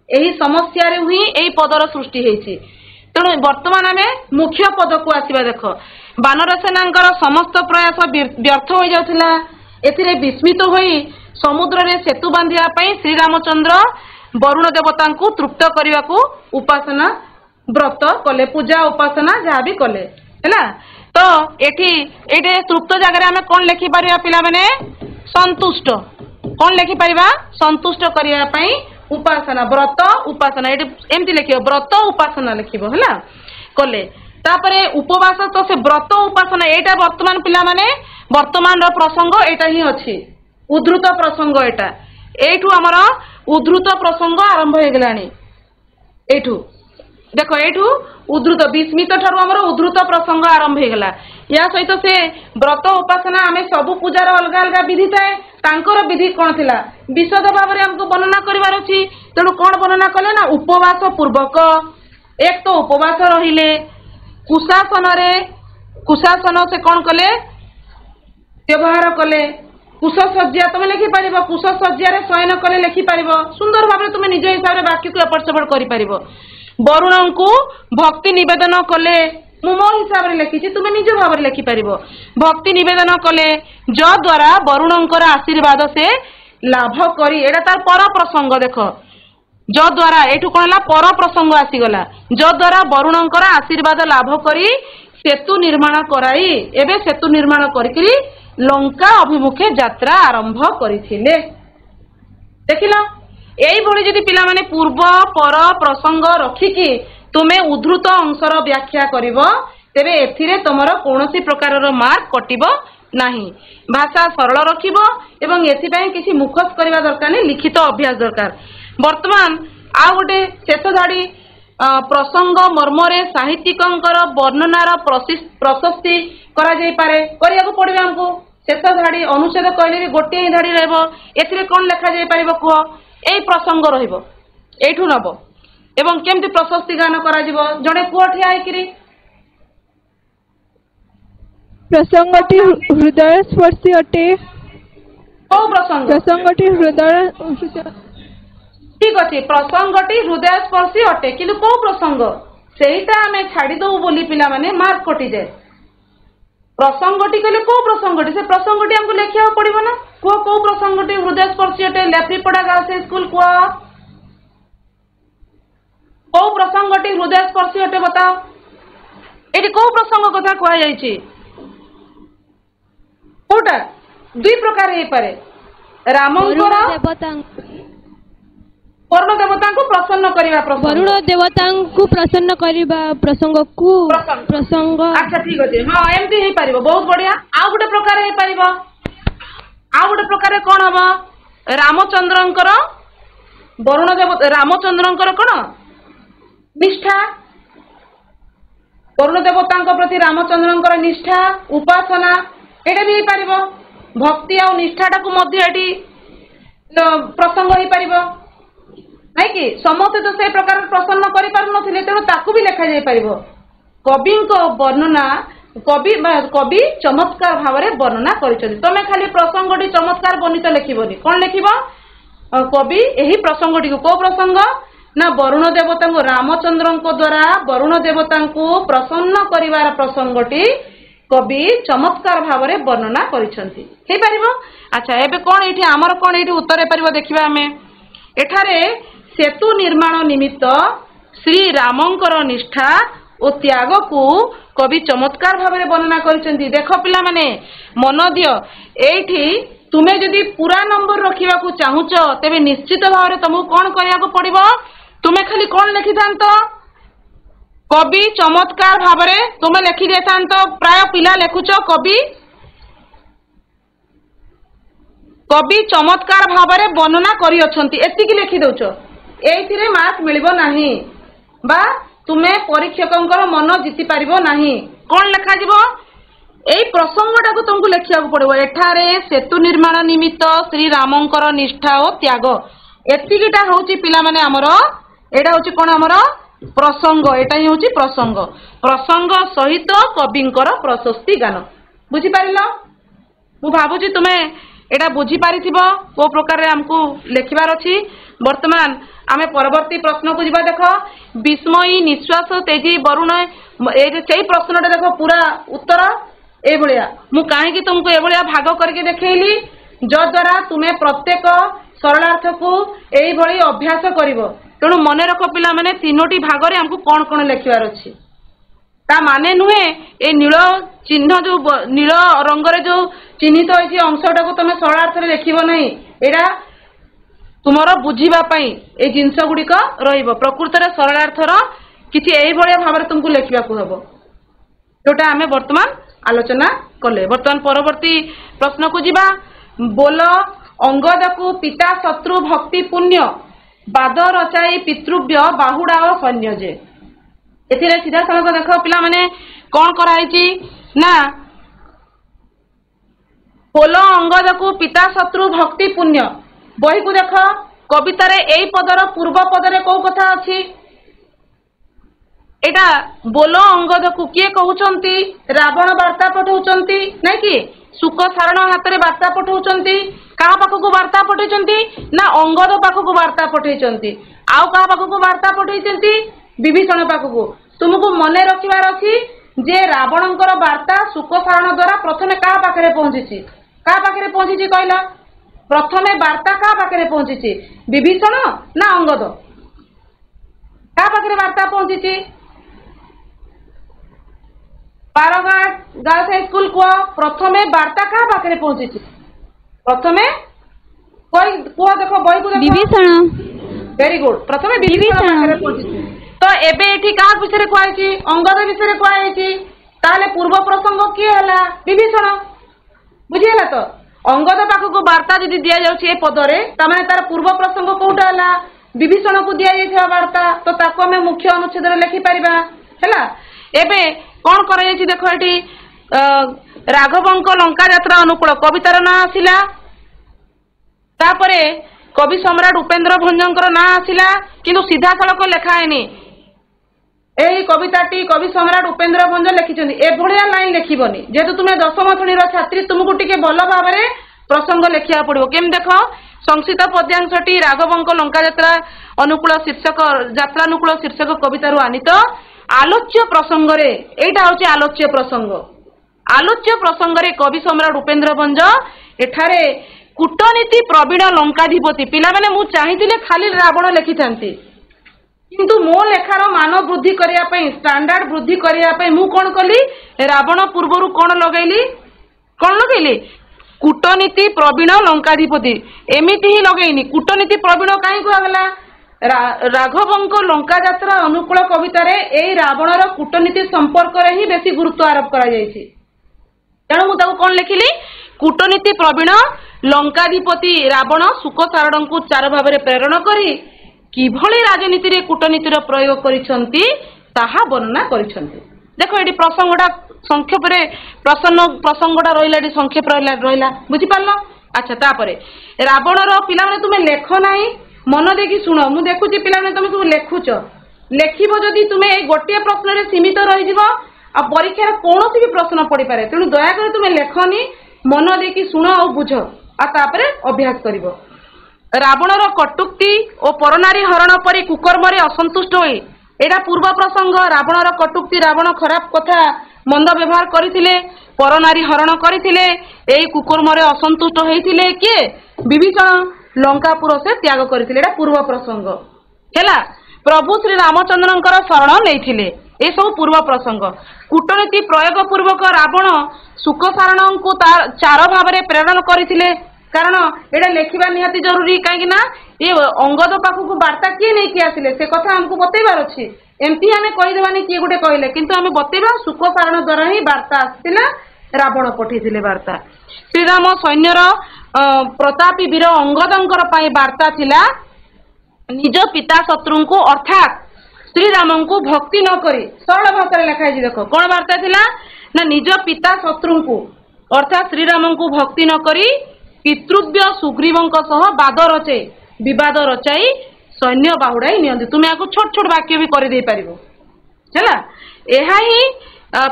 एही समस्या रे हुई एही पदर सृष्टि हेछि। तेणु वर्तमान आमे मुख्य पद को आसीबा देख बानर सेनांकर समस्त प्रयास व्यर्थ हो जाउथिला एथिरे विस्मित होई समुद्र रे सेतु बांधिया पई श्री रामचंद्र वरुण देवता को तृप्त करने को उपासना व्रत कले पूजा उपासना जहाँ भी कले है तो ये तृप्त जगह आम कौन लिखि पारिबा पिला माने संतुष्ट कौन लिखि पारिबा संतुष्ट करने पाई उपासना व्रत उपासना ये एमती लिखियो व्रत उपासना लिखिबो हैला कले तापरे उपवास तो से व्रत उपासना एटा वर्तमान पिला माने वर्तमान प्रसंग एटा ही अछि उद्धृत प्रसंग एटा एठू आमर उद्धृत प्रसंग आरंभ हो गलानी एठू देखो एठू उद्धृत विस्मित ठारू आमर उद्धृत प्रसंग आरंभ हो गला या सहित से व्रत उपासना आमे सबु पूजार अलग अलग विधि थाए तांकर विधि कौन थिला विशद भाव में हमको वर्णना करिवार अछि। तेणु कौन वर्णना कले ना उपवास पूर्वक एक तो उपवास रहिले कुशासन से कौन कले व्यवहार कले कुशसज्जा तुम लिखि पार कुशसज्जा शयन कले लिखि पार सुंदर भाव तुम निज हिसाब से वाक्य को एपट सेपट कर वरुण को भक्ति निवेदन कले मो हिसाब से लिखी तुम निज भाव लिखि पार भक्ति निवेदन कले जद्वारा वरुणकर आशीर्वाद से लाभ करी एटा तार पर प्रसंग देख जद्वारा एठू कौन है पर प्रसंग आसीगला जद्वारा वरुणकर आशीर्वाद लाभ करी सेतु निर्माण कराई एबे सेतु निर्माण करी लंका अभिमुखे यात्रा आरंभ करथिले देखिला एई भली जदि पिला माने पूर्व पर प्रसंग रखिकी तुमे उद्धृत अंशर व्याख्या करिवो तेबे एथिरे तमरो कोनोसी प्रकारर मार्क कटिबो नाही भाषा सरल रखिबो एवं एथि पय किछि मुखस करबा दरकार नै लिखित अभ्यास दरकार। वर्तमान आ गोटे शेष धाड़ी प्रसंग मर्मरे साहित्यिकंकर वर्णनार प्रशस्ति करा जाई पारे करिया को पड़बे हमको शेष धाड़ी अनुच्छेद कहले गोटे ही धाड़ी रहबो एथिरे कोन लेखा जाई पारिबो कुह एई प्रसंग रहइबो एठू नबो एवं केमति प्रशस्ति गान करा जिवो जणे कुह ठिया आइकरी प्रसंगटी हृदय स्पर्शी अटे को प्रसंगटी हृदय ठीक अच्छे प्रसंगटी हृदय स्पर्शी अटे किंतु को प्रसंग सेटा आम छाड़ी दबु बोली पिला माने मार्क कटि जाए प्रसंगटी कहले को प्रसंगटी से प्रसंगटी हमको लिखिया पड़िबो ना को प्रसंगटी हृदय स्पर्शी अटे लेफ्रीपड़ा गर्ल्स स्कूल को प्रसंगटी हृदय स्पर्शी अटे बताओ एटी को प्रसंग कथा कह जाइछि कोटा दुई प्रकार हे पारे रामंकर वरुण देवता को प्रसन्न करबा प्रसंग वरुण देवता को प्रसन्न करबा प्रसंग को प्रसंग अच्छा ठीक अछि हां एमती हे पारिबो बहुत बढ़िया आ गुटे प्रकार हे पारिबो आ गुटे प्रकार कोन हबो रामचंद्रंकर वरुण देवता रामचंद्रंकर कोन निष्ठा वरुण देवता प्रति रामचंद्रंकर निष्ठा उपासना एटा भी हे पारिबो भक्ति आ निष्ठाटा को मध्य एटी प्रसंग हे पारिबो नहीं कि समस्त तो से प्रकार प्रसन्न करि पारु नथिले तेणु ताकू भी लेखा जाय पारिबो कवि को वर्णना कवि चमत्कार भाव में वर्णना करिसथि तमे खाली प्रसंगटी चमत्कार बनित लिखिबोनी कोन लिखिबो कवि एही प्रसंगटी को प्रसंग ना वरुण देवता को रामचंद्र को द्वारा वरुण देवता को प्रसन्न करिवार प्रसंगटी कवि चमत्कार भाव में वर्णना करिसथि हे पारिबो अच्छा एबे कोन एठी हमर कोन एठी उत्तर हे पारिबो देखिबा हमें एठारे सेतु निर्माण निमित्त श्री रामंकर निष्ठा और त्याग को कवि चमत्कार भाव में वर्णना करिसेंती देख पिला माने मन दियो एठी तुमे जदि पूरा नंबर रखिबा को चाहुच तेबे निश्चित भाव में तुमको कोन करिया को पड़िबो तुमे खाली कोन लिखि थांतो कवि चमत्कार भाव में तुमे लिखि दे थांतो प्राय पिला लेखुचो कवि चमत्कार भाव में वर्णना करि अछंती एतिकी लिखि दउचो एथिरे मार्क मिलिबो नाही बा तुमे परीक्षकंकर मन जीति पारिबो नाही कोन लेखा जिवो एई प्रसंगटा को तुमको लेखिया को पड़िबो एठारे सेतु निर्माण निमित्त श्री रामंकर निष्ठा और त्याग एतिकीटा होची पिला माने हमर एटा होची कोन हमर प्रसंग एटा ही होची प्रसंग प्रसंग सहित कविंकर प्रशस्ति गान बुझी पारिलो मु भाबुची तुमे एटा बुझी पारिथिबो को प्रकार रे हमकु लेखिबार अछि वर्तमान आमे परवर्ती प्रश्न को जिबा देखो विस्मयी निश्वास तेजी वरुण ए जे प्रश्नटा देखो पूरा उत्तर ए भलिया मु काहे कि तुमको ए भलिया भाग करके देखैली जो द्वारा तुमे प्रत्येक सरलार्थ को एई भली अभ्यास करिवो तेणु मने रखो पिला माने तीनोटी भाग रे हमकु कोन कोन लेखिबार अछि ता माने नुहे ए नील चिन्ह जो नील रंग रे जो चिन्हित होइछि अंशटा को तुमे सरलार्थ रे देखिबो नहीं एडा तुमरो बुझीबा पई ए जिंस गुडी को रहिबो प्रकृत रे सरलार्थर किछि एई भलिया भाव रे तुमको लेखिबा को हबो जोटा हमें वर्तमान आलोचना कले वर्तमान परवर्ती प्रश्न को जिबा बोल अंगद को पिता शत्रु भक्ति पुण्य बाद रचाई पितृव्य बाहुडा और सैन्य जे एथिरे सीधा सलख देखो पिला माने कोन कराइछि ना बोल अंगद को पिता शत्रु भक्ति पुण्य बही को देख कवितार एई पदर पूर्व पदरे कौ कथा अछि एटा बोल अंगद को किए कहउचंती रावण वार्ता पठाउचंती नै कि सुख सारण हाथ रे वार्ता पठाउचंती का पाख को वार्ता पठाइचंती ना अंगद पाख को वार्ता पठाइचंती आउ का पाख को वार्ता पठाइचंती विभीषण पाख को तुमको मने रखिबार अछि जे रावणंकर वार्ता सुख सारण द्वारा प्रथमे का पाखरे पहुंचीची कहला प्रथमे वार्ता का पाखरे पहुंचीची विभीषण ना अंगद का पाखरे वार्ता पहुंचीची पारगाट गर्ल्स हाई स्कूल को प्रथमे वार्ता का पाखरे पहुंचीची प्रथमे कोई को देखो बही को देखो विभीषण वेरी गुड प्रथमे विभीषण पाखरे पहुंचीची तो एबे एठी का विषय को आइची अंगद विषय को आइची ताले पूर्व प्रसंग की हला विभीषण बुझियला तो अंगद पाख को वार्ता जदि दिया जाउछि ए पदरे त माने तार पूर्व प्रसंग कोउटा हला विभीषण को दिया जाइथिबा वार्ता तो ताको हमें मुख्य अनुच्छेद रे लिखि परिबा हला एबे कोन करा जाइछि देखो एठी राघवंक लंका यात्रा अनुकूल कवितार ना आसिला तापरे कवि सम्राट उपेंद्र भंजंकर ना आसिला किंतु सीधा सड़क लेखा हैनी एही कविताटी कवि सम्राट उपेंद्र भंज लिखिछन्ती ए भलिया लाइन लिखिबनी जेतु तुमे दशम श्रेणी रो छात्री तुमको टिके भलो भाबरे प्रसंग लेखिया पड़िबो केम देखो संक्षिप्त पद्यांशटी राघवंक लंका यात्रा अनुकूल शीर्षक यात्रानुकूल शीर्षक कवितारु आनित आलोच्य प्रसंग रे एटा होची आलोच्य प्रसंग रे कवि सम्राट उपेंद्र भंज एठारे कूटनीति प्रवीण लंकाधिपति पिला माने मु चाहिथिले खाली रावण लिखिथांती किंतु मो लेखार मान वृद्धि करने स्टैंडर्ड वृद्धि करने मु कौन कली रावण पूर्वर कौन लगैली कूटनीति प्रवीण लंकाधिपति एमिति ही लगैनी कूटनीति प्रवीण कहीं कहगला राघवंक लंका यात्रा अनुकूल कवितार यही रावणर कूटनीति संपर्क रे ही बेसी गुरुत्व आरोप करा जायछि तेणु मुझे कौन लिखिली कूटनीति प्रवीण लंकाधिपति रावण सुख सारण को चार भाव में प्रेरण करी किभଳି राजनीति रे कूटनीतिर प्रयोग करिसंती ताहा वर्णना करिसंती देखो एटी प्रसंगडा संक्षेप रे प्रसंगडा रहिला एटी संक्षेप रहिला बुझि पारलो अच्छा तापरे रावणर पिला माने तुमे लेख नाही मन देखि सुनो मु देखुची पिला माने तुमे सब लेखुच लेखिबो जदी तुमे ए गोटिए प्रश्न रे सीमित रहि जिवो आ परीक्षा रे कोनोसी भी प्रश्न पड़ी पारे तेणु दया करे तुमे लेखनी मन देखि सुनो आ बुझो आ तापरे अभ्यास करिवो रावणर कटुक्ति और परनारी हरण परी कुकर्मरे असंतुष्ट होई एटा पूर्व प्रसंग रावणर कटुक्ति रावण खराब कथा मंद व्यवहार करथिले परनारी हरण करथिले एई कुकर्मरे असंतुष्ट होइथिले के विभीषण लंकापुर से त्याग करथिले एटा पूर्व प्रसंग हैला प्रभु श्री रामचंद्रंकर शरण लेथिले ए सब पूर्व प्रसंग कूटनीति प्रयोग पूर्वक रावण सुख सारण को चार भाव में प्रेरण करथिले कारण एटा लेखिबा निहाती जरूरी कहीं ना ये अंगद पाखक वार्ता किए नहीं कि आसिले से कथा हमको बतेबार अछि एमती हमें कहीदेवानी किए गोटे कहले किंतु हमें बतेबा सुख सारण द्वारा ही वार्ता आसिला रावण पठेइथिले वार्ता श्रीराम सैन्यर प्रतापी वीर अंगदंकर पई वार्ता थिला निज पिता शत्रु को अर्थात श्रीराम को भक्ति न करी सरल भाषा लिखा है देखो कौन वार्ता थिला ना निज पिता शत्रु को अर्थात श्रीराम को भक्ति न करी पितृव्य सुग्रीवंक सह बाद रचे विवाद रचाई सैन्य बाहुड़ाई नियंती तुम्हें आपको छोट छोट वाक्य भी कर दे पारिबो हैला एहा ही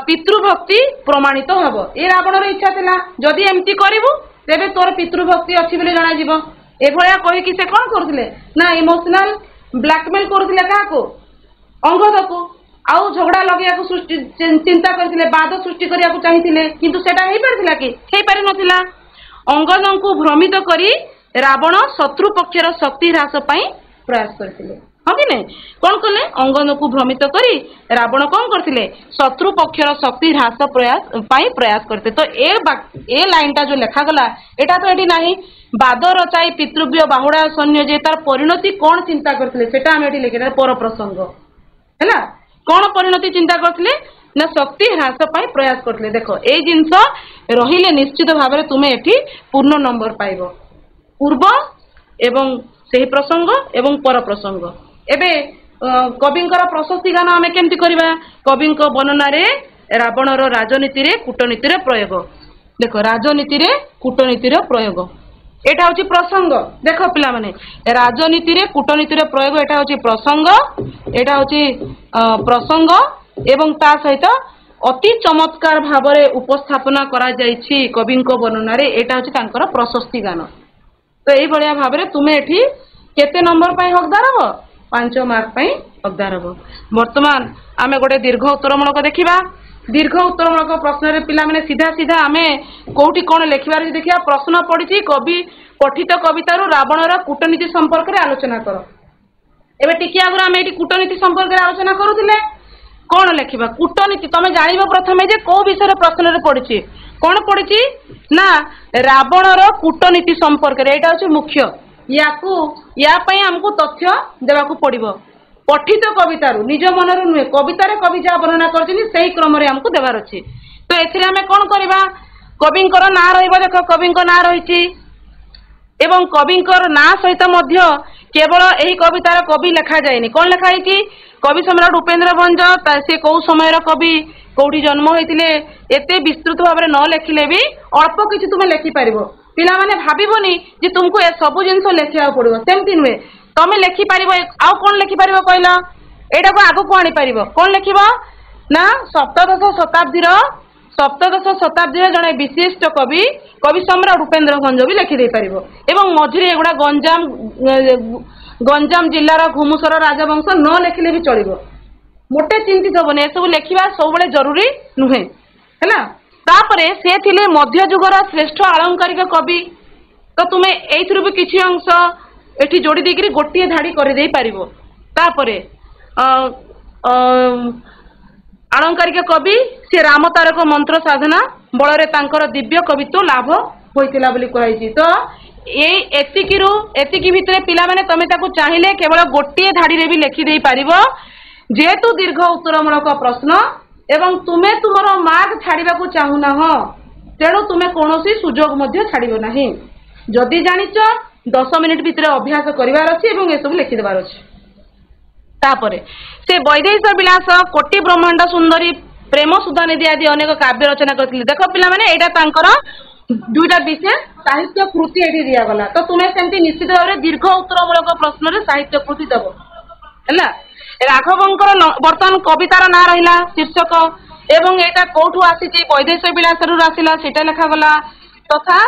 पितृभक्ति प्रमाणित हब ए रावणर इच्छा थिला जदि एमती करिवु तेबे तोर पितृभक्ति अछि बोली जणा जिवो ए भया कहि कि से कोन करथिले ना इमोशनल ब्लैकमेल करथिले का को अंगद को आउ झगड़ा लगिया को चिंता करथिले बाद सृष्टि करिया को चाहिथिले किंतु सेटा हेई परथिला कि हेई पारि नथिला अंगद को भ्रमित करी रावण शत्रु पक्षर शक्ति ह्रास पाई प्रयास करथिले हाँ कि नहीं कौन कले अंगद को भ्रमित करी रावण कौन करथिले शत्रु पक्षर शक्ति ह्रास प्रयास करते तो ए लाइन टा जो लेखा गला एटा तो एटी नाही बाद रचाई पितृव्य बाहुड़ा सैन्य जे तार परिणति कौन चिंता करथिले सेटा हम एटी लेखिना पर प्रसंग हैला कौन परिणति चिंता करथिले ना शक्ति ह्रास पाई प्रयास करथिले देखो ए जिंस रहिले निश्चित भाव में तुम्हें एठी पूर्ण नंबर पाइबो पूर्व एवं सही प्रसंग एवं पर प्रसंग एबे कविंकर प्रशस्ति गान आमे केमती करबा कविंक वर्णना रे रावणर राजनीति रे कूटनीति रे प्रयोग देखो राजनीति रे कूटनीति रे प्रयोग एटा होची प्रसंग देखो पिला माने राजनीति रे कूटनीति रे प्रयोग एटा होची प्रसंग एटा होची प्रसंग एवं ता सहित अति चमत्कार भाव में उपस्थापना करा जायछि कविंक वर्णना रे एटा होची तांकर प्रशस्ति गान तो एई भलिया भाव में तुमे एठी केते नंबर पाई हकदार हो 5 मार्क पाई हकदार हो वर्तमान आमे गोटे दीर्घ उत्तरमूलक देखिबा दीर्घ उत्तरमूलक प्रश्न रे पिला माने सीधा सीधा आमे कोठी कोन लेखिबार देखिया प्रश्न पडिछि कवि पठित कवितारू रावणर कूटनीति संपर्क रे आलोचना करो एबे टिकिया गुरा आमे एठी कूटनीति संपर्क रे आलोचना करूथिले कौन लेखिबा कूटनीति तमे जानिबो प्रथमे जे को विषय प्रश्न रे पडिछि कौन पडिछि ना रावणर कूटनीति संपर्क रे एटा होछि मुख्य या पई हमको तथ्य देबाकू पड़िबो पठित कवितारू निज मनरू नुहे कवितारे कवि जा वर्णना करछिनि सेही क्रम रे हमको देबार अछि तो एथिरे हमें कौन करबा कविंकर ना रहिबो देखो कविंक ना रहिछि एवं कविंकर ना सहित मध्य केवल एही कवितार कवि लिखा जायनि कौन लिखा है कवि सम्राट उपेन्द्र भंज से कौ समय कवि कौटी जन्म होइतिले एते विस्तृत भाव में न लेखिले भी अल्प किछि तुमे लेखि पारिबो पिला माने भाबिबोनी जे तुमको ए सब जिंस लेखिया पड़िबो सेमति नुहे तमे लेखि पारिबो आउ कोन लेखि पारिबो कहला एटा को आगो को आनी पारिबो कोन लेखिबो ना सप्तदश शताब्दी जड़े विशिष्ट कवि कवि सम्राट उपेन्द्र भंज भी लिखि दे पारिबो एवं मझिरे एगुडा गंजाम जिल्लार घुमुसर राजवंश न लेखिले भी चलिबो मोटे चिंतित होबने सब लेखिबा सब बेले जरूरी नुहे हैला तापरे से थिले मध्य जुगर श्रेष्ठ आलंकारिक कवि तो तुमे एइथरु भी किछि अंश एठी जोड़ी देकरी गोटिए धाड़ी करि देई पारिबो तापरे आलंकारिक कवि से राम तारक मंत्र साधना बल तांकर दिव्य कवित्व लाभ होइतिला बोली कहैछि। तो एतिकी भितर पिला माने तमे ताकू चाहिए केवल गोटे धाड़ी रे भी लिखि देई पारिबो जेहेतु दीर्घ उत्तरमूलक प्रश्न एवं तुमे तुमर मार्क छाड़िबा को चाहूना हो तेणु तुमे कौनसी सुजोग मध्य छाड़िबो नाही। जदि जानिच 10 मिनिट भितर अभ्यास करिवार अछि एवं ए सब लिखि देबार अछि। तापरे से वैदेहीश विलास कोटि ब्रह्मांड सुंदरी प्रेम सुधा निधि आदि अनेक काव्य रचना करथिले। देखो पिला माने एटा तांकर दुईटा विशेष साहित्य कृति एठी दिया गला। तो तुमे सेंती निश्चित भाबरे दीर्घ उत्तरमूलक प्रश्न रे साहित्य कृति दबो हैला। राघवंकर वर्तमान कवितार ना रहिला शीर्षक एवं एटा कोठु आसीची वैदेहीश विलास रु आसिला सेटा लेखा गला तथा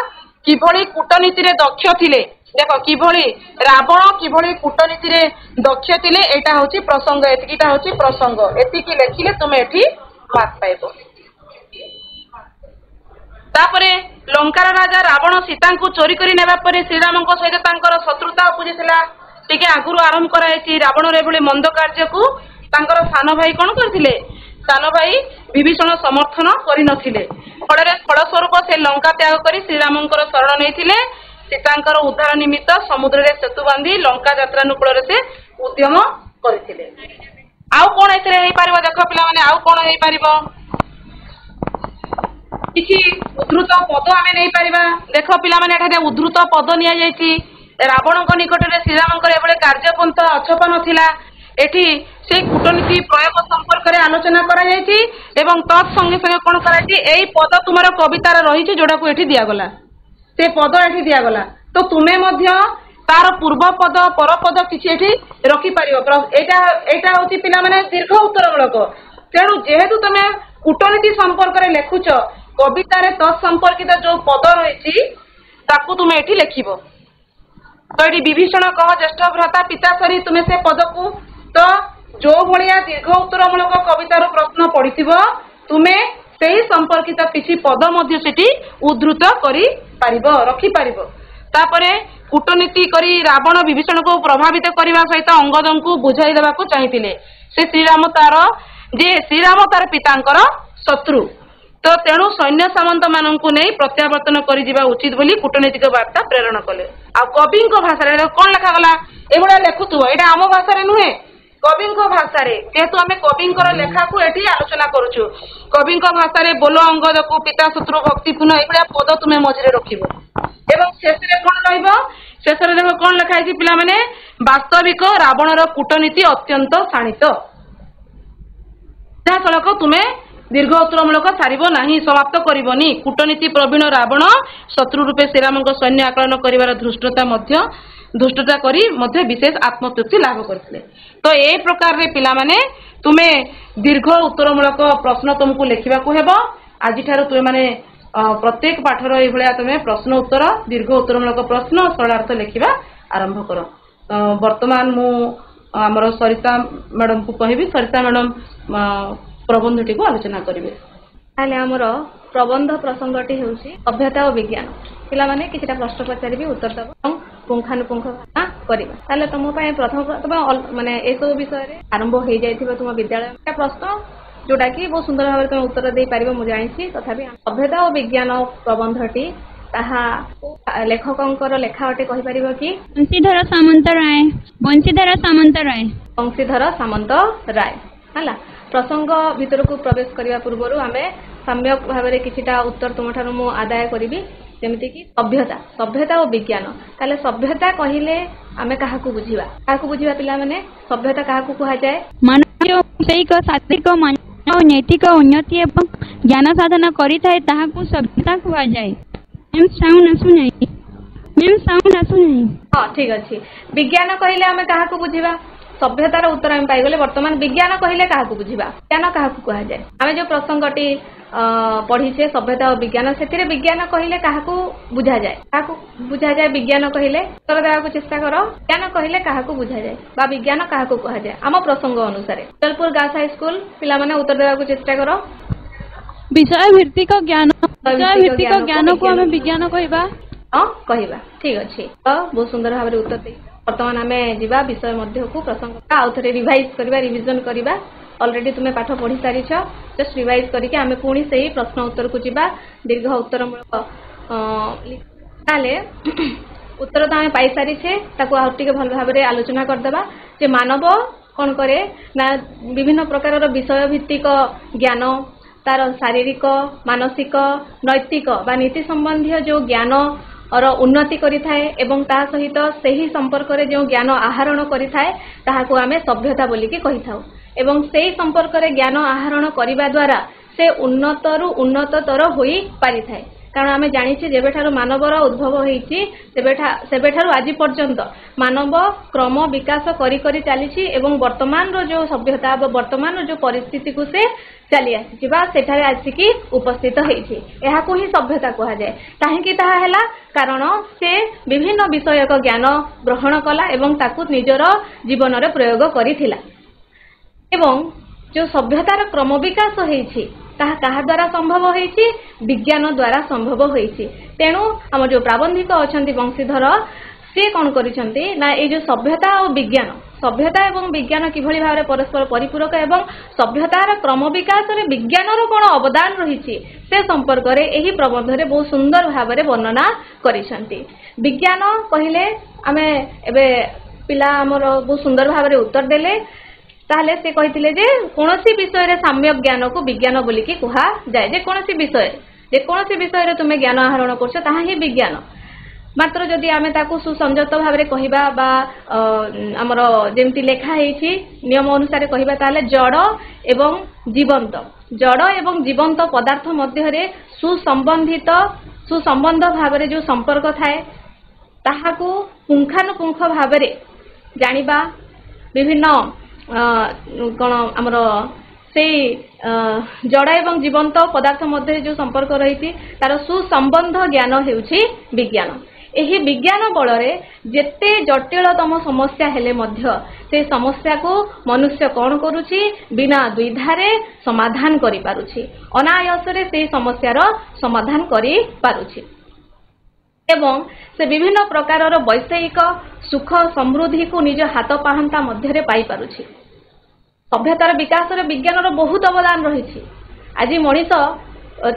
किभଳି कूटनीति रे दक्ष थिले। देखो किभଳି रावण किभଳି कूटनीति रे दक्ष थिले एटा होची प्रसंग एतिकीटा होची प्रसंग एतिकी लेखिले तुमे एठी मार्क पाइबो। तापरे लंकार राजा रावण सीता को चोरी करी नेबा परे श्रीराम को सहित तांकर शत्रुता उपजिथिला टिके आगुरु आरंभ करायछि। रावण रे भଳି मंद कार्य को तांकर सान भाई कोन करथिले सान भाई विभीषण समर्थन करि नथिले फल स्वरूप से लंका त्याग करी श्रीरामंकर शरण नैथिले। सीतांकर उद्धार निमित्त समुद्र रे सेतु बांधी लंका यात्रानुकूल रे से उद्यम करथिले। आउ कोन एथरे हेई पारिबो देखो पिला माने आउ कोन हेई पारिबो किछि उद्धृत पद आमे नै पारिबा। देखो पिला माने एठारे उद्धृत पद निया जायछि। रावण को निकट रे श्रीरामंकर एबळे कार्यपंथ अछपा नथिला एठी से कूटनीति प्रयोग संपर्क रे आलोचना करा जायछि एवं तत् संगे संगे कोन करायछि एई पद तुमरो कवितार रहिछि जोडा को एठी दिया गला से पद एठी दिया गला। तो तुमे मध्य तार पूर्व पद पर पद किछि एठी रखि पारिबो। एटा एटा होछि पिला माने दीर्घ उत्तरमूलक तेणु जेहेतु तमे कूटनीति संपर्क रे लेखुछ कवितार तत् संपर्कित जो पद रहिछि ताकू तुमे एठी लेखिबो। तो ये विभीषण कह ज्येष्ठ भ्राता पिता सरी तुमे से पद को तो जो भलिया दीर्घ उत्तरमूलक कवितार प्रश्न पढ़िथिबो तुमे सेही संपर्कित किछि पद मध्य सेठी उद्धृत करि पारिबो रखि पारिबो। तापरे कूटनीति करी रावण विभीषण को प्रभावित करने सहित अंगद को बुझाई देवा को चाहिए। से श्रीराम तार पितांकर शत्रु तो तेणु सैन्य सामंत मानू नहीं प्रत्यावर्तन कर उचित बोली कूटनीतिक वार्ता प्रेरण कले। आ कवि भाषा कौन लिखागला एभा लेखुव यहाँ आम भाषा नुहे कवि भाषा जेहेतु आम कवि लेखा को ये आलोचना करुचु कवि भाषा बोलो अंगद को पिता शत्रु भक्तिपूर्ण ये पद तुम्हें मझे रख शेष कौन शेष देख कौन लिखाई पिला माने वास्तविक रावणर कूटनीति अत्यंत शाणित सड़क तुम्हें दीर्घ उत्तरमूलक सारिब नहीं समाप्त करबनी। कूटनीति प्रवीण रावण शत्रु रूपे श्रीराम सैन्य आकलन कर धृष्टता करी विशेष आत्मतृप्ति लाभ करते। तो ए प्रकार रे पिला माने तुमे दीर्घ उत्तरमूलक प्रश्न तुमको लिखा हेब। आज तुम माने प्रत्येक पाठर ये तुम प्रश्न उत्तर दीर्घ उत्तरमूलक प्रश्न सरलार्थ लिखा आरंभ कर। वर्तमान मु आमर सरिता मैडम को कहबी सरिता मैडम प्रबंधटी को आलोचना करेंगे। ताले आमर प्रबंध प्रसंगटी होउछि सभ्यता और विज्ञान पिला माने किछटा प्रश्न पचारिबी उत्तर देबो पुंखानुपुंख करबा। ताले तुम पय प्रथम माने ए सब विषय रे आरंभ हो जाइथिबो तुम विद्यालय प्रश्न जोटा कि बहुत सुंदर भाव तुम उत्तर दे पारिबो मु जानिछि। तथापि सभ्यता और विज्ञान प्रबंधटी ताहा लेखकंकर लेखा अटे कहि परिबो कि बंशीधर सामंत राय हला। प्रसंग भीतर को प्रवेश करने पूर्व आम सम्यक भाव में किछिटा उत्तर तुम ठार मु आदाय करी जमीती कि सभ्यता और विज्ञान। ताले सभ्यता कहले आमे काहाकू बुझिबा पिला माने सभ्यता काहाकू कहा जाए मानव वैषयिक सात्विक मानव नैतिक उन्नति एवं ज्ञान साधन करिथाय ताहाकू सभ्यता कहा जाए। हाँ ठीक अच्छे। विज्ञान कहले आमे काहाकू बुझिबा सभ्यतार उत्तर आम पाइगले। वर्तमान विज्ञान कहले क्या बुझा विज्ञान क्या कह जाए आम जो प्रसंगटी पढ़ीचे सभ्यता और विज्ञान से विज्ञान कहले क्या बुझा जाए विज्ञान कहले उत्तर देवा चेष्टा कर विज्ञान कहले क्या बुझा जाए बा विज्ञान क्या कह जाए आम प्रसंग अनुसार। जलपुर गर्ल्स हाई स्कूल पिला माने उत्तर देवा चेष्टा कर विषय भित्तिक ज्ञान को आम विज्ञान कहबा। हाँ कहबा ठीक अच्छे। तो बहुत सुंदर भाव उत्तर दे ବର୍ତ୍ତମାନ ଆମେ ଯିବା ବିଷୟ ମଧ୍ୟକୁ ପ୍ରସଙ୍ଗ ଆଉ ଥରେ ରିଭାଇଜ କରିବା ରିଭିଜନ କରିବା ऑलरेडी तुम्हें पाठ पढ़ी सारी जस्ट रिवाइज करके आम पुणी से ही प्रश्न उत्तर को जीवा दीर्घ उत्तरमूलक उत्तर तो आम पाई सारी आगे भल भाव में आलोचना करदेबा जे मानव कौन करे ना विभिन्न प्रकार विषय भित्तिक ज्ञान तार शारीरिक मानसिक नैतिक बा नीति संबंधी जो ज्ञान और उन्नति करिथाए एवं ता सहित सही संपर्क रे जो ज्ञान आहरण करिथाए ताहाको आमे सभ्यता बोली के कहिथाउ एवं सेही संपर्क रे ज्ञान आहरण करिबा द्वारा से उन्नतरु उन्नततर होई पारिथाए कारण आमे जानिछि जेबेठारु मानवर उद्भव होईछि सेबेठारु आज पर्यंत मानव क्रम विकास करी करी चलीछि एवं वर्तमान रो जो सभ्यता वर्तमान रो जो परिस्थिति को से चली आसी बा सेठारे आसिकी उपस्थित होईछि एहाको ही सभ्यता कहा जाए काहेकि ताहा हैला कारण से विभिन्न विषयक ज्ञान ग्रहण कला एवं ताकु निजर जीवन रे प्रयोग करिथिला एवं जो सभ्यतार क्रम विकास होईछि ताहा कहा द्वारा संभव होईछि विज्ञान द्वारा संभव होईछि तेणु हम जो प्राबंधिक अछंती वंशीधर से कौन करिसंती ना ए जो सभ्यता और विज्ञान सभ्यता एवं विज्ञान किभଳି भाव में परस्पर परिपूरक एवं सभ्यतार क्रम विकास रे विज्ञानर कोन अवदान रहिछि से संपर्क रे एही प्रबंध रे बहुत सुंदर भाव में वर्णना करिसंती विज्ञान कहिले आमे एबे पिला हमर बहुत सुंदर भाव में उत्तर देले ताहले से कहिथिले जे कोनोसी विषय रे साम्यक ज्ञान को विज्ञान बोली कि कहा जाय जे कोनोसी विषय रे तुमे ज्ञान आहरण करछ ताहा ही विज्ञान मात्र जदि आमे ताकू सुसंजत भाव में कहिबा बा हमर जेमति लेखा हेछि नियम अनुसार कहिबा ताहले जड़ एवं जीवंत पदार्थ मध्य रे सुसंबंध भाव में जो संपर्क थाए ताहाकू पुंखानुपुंख भाव में जानिबा विभिन्न कौन आमर से जड़ एवं जीवंत पदार्थ मध्य जो संपर्क रही तार सुसंबंध ज्ञान हेउछि विज्ञान एही विज्ञान बल जेते जटिलतम समस्या हेले मध्य से समस्या को मनुष्य कौन करुछि बिना द्विधारे समाधान करि पारुछि अनायास रे से समस्यार समाधान करि पारुछि एवं से विभिन्न प्रकार वैषयिक सुख समृद्धि को निज हाथ पाहंता मध्य पाई पारुछि सभ्यतार विकास विज्ञानर बहुत अवदान रही आज मनीष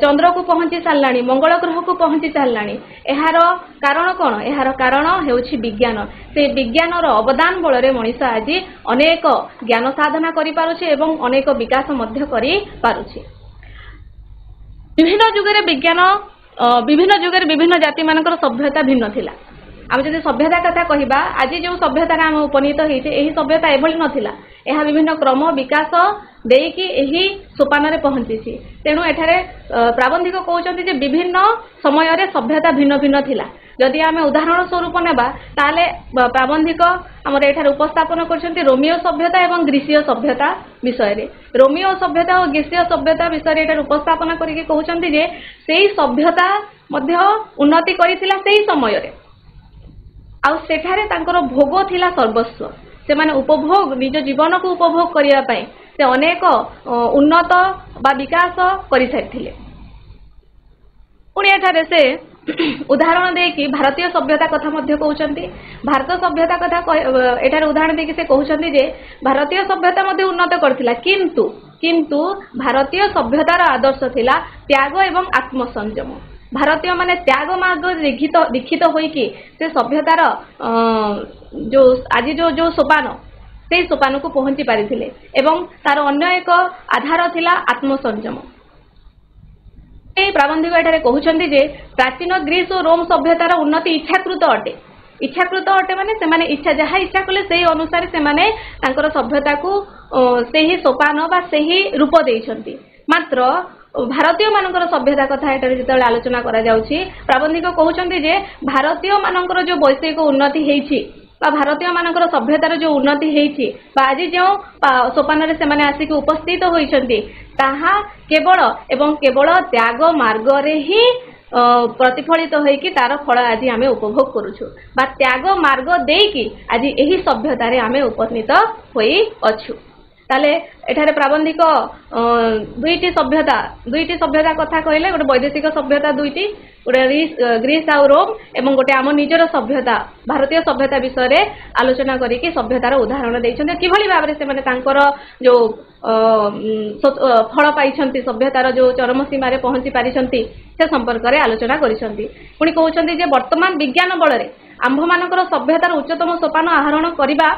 चंद्र को पहुंची सारलाणी मंगल ग्रह को पहुंची सारलाणी एहार कारण कौन एहार कारण हेउछि विज्ञान से विज्ञानर अवदान बल रे मनीष आज अनेक ज्ञान साधना करि पारुछि एवं अनेक विकास मध्य करि पारुछि विभिन्न जुगरे विज्ञान विभिन्न जुगरे विभिन्न जाति मानकर सभ्यता भिन्न थिला आम जदि सभ्यता कथा कहबा आज जो सभ्यतार आम उपनीत होइछे एही सभ्यता एभली नथिला एहा विभिन्न क्रम विकास देकी एही सोपान रे पहुंचीछि तेणु एठारे प्राबंधिक कहउछन्ति जे विभिन्न समय रे सभ्यता भिन्न भिन्न थिला जदि आमे उदाहरण स्वरूप नेबा ताले प्राबंधिक हमर एठारे उपस्थापन करछन्ति रोमियो सभ्यता एवं ग्रीसीय सभ्यता विषय रे रोमियो सभ्यता और ग्रीसीय सभ्यता विषय रे एठारे उपस्थापन करिके कहउछन्ति जे सेही सभ्यता मध्य उन्नति करिथिला सेही समय रे आउ सेठारे तांकर भोग थिला सर्वस्व से माने उपभोग निज जीवन को उपभोग करिया पई से अनेक उन्नत बा विकास करि सारिथिले पुणी एठारे से उदाहरण देकी भारतीय सभ्यता कथा मध्य कहउचंती भारत सभ्यता कथा एठारे उदाहरण देकी से कहउचंती जे भारतीय सभ्यता मध्य उन्नत करथिला किंतु भारतीय सभ्यतार आदर्श थिला त्याग एवं आत्मसंयम भारतीय माने त्याग मार्ग दीक्षित होइकी से सभ्यतार जो आज जो सोपान से सोपान को पहुंची पारिथिले एवं तार अन्य एक आधार थिला आत्मसंयम प्राबंधिक एठारे कहउछन्ति जे प्राचीन ग्रीस और रोम सभ्यतार उन्नति इच्छाकृत अटे माने से माने इच्छा जहा इच्छा कले सेही अनुसार से माने तांकर सभ्यता को सेही सोपान बा सेही रूप देइछन्ति मात्र भारतीय मानकर सभ्यता कथा एटारे जेतेबेले आलोचना करा जाउछि प्राबंधिक कहउछन्ति जे भारतीय मानकर जो वैषयिक उन्नति हेइछि बा भारतीय मानकर सभ्यतार जो उन्नति हेइछि बा आज जो सोपान रे से माने आसिक उपस्थित होइछन्ति ताहा केवल त्याग मार्ग रे ही प्रतिफलित होइकि तार फल आज आमे उपभोग करूछु बा त्याग मार्ग देकी आज एही सभ्यता रे आमे उपनीत होई अछु ताले एठारे प्राबंधिक दुईटी सभ्यता कथा कहले गोटे वैदेशिक सभ्यता दुईटी गोटे ग्रीस आ रोम एवं गोटे आम निजर सभ्यता भारतीय सभ्यता विषय रे आलोचना करिकि सभ्यतार उदाहरण दैछन्ते किभली भाबरे से माने तांकर जो फल पाइछन्ति सभ्यतार जो चरम सीमा रे पहुंची पारिछन्ति से संपर्क रे आलोचना करिसन्ति पुणी कहउछन्ति जे वर्तमान विज्ञान बल रे आंभ मानकर सभ्यतार उच्चतम सोपान आहरण करिबा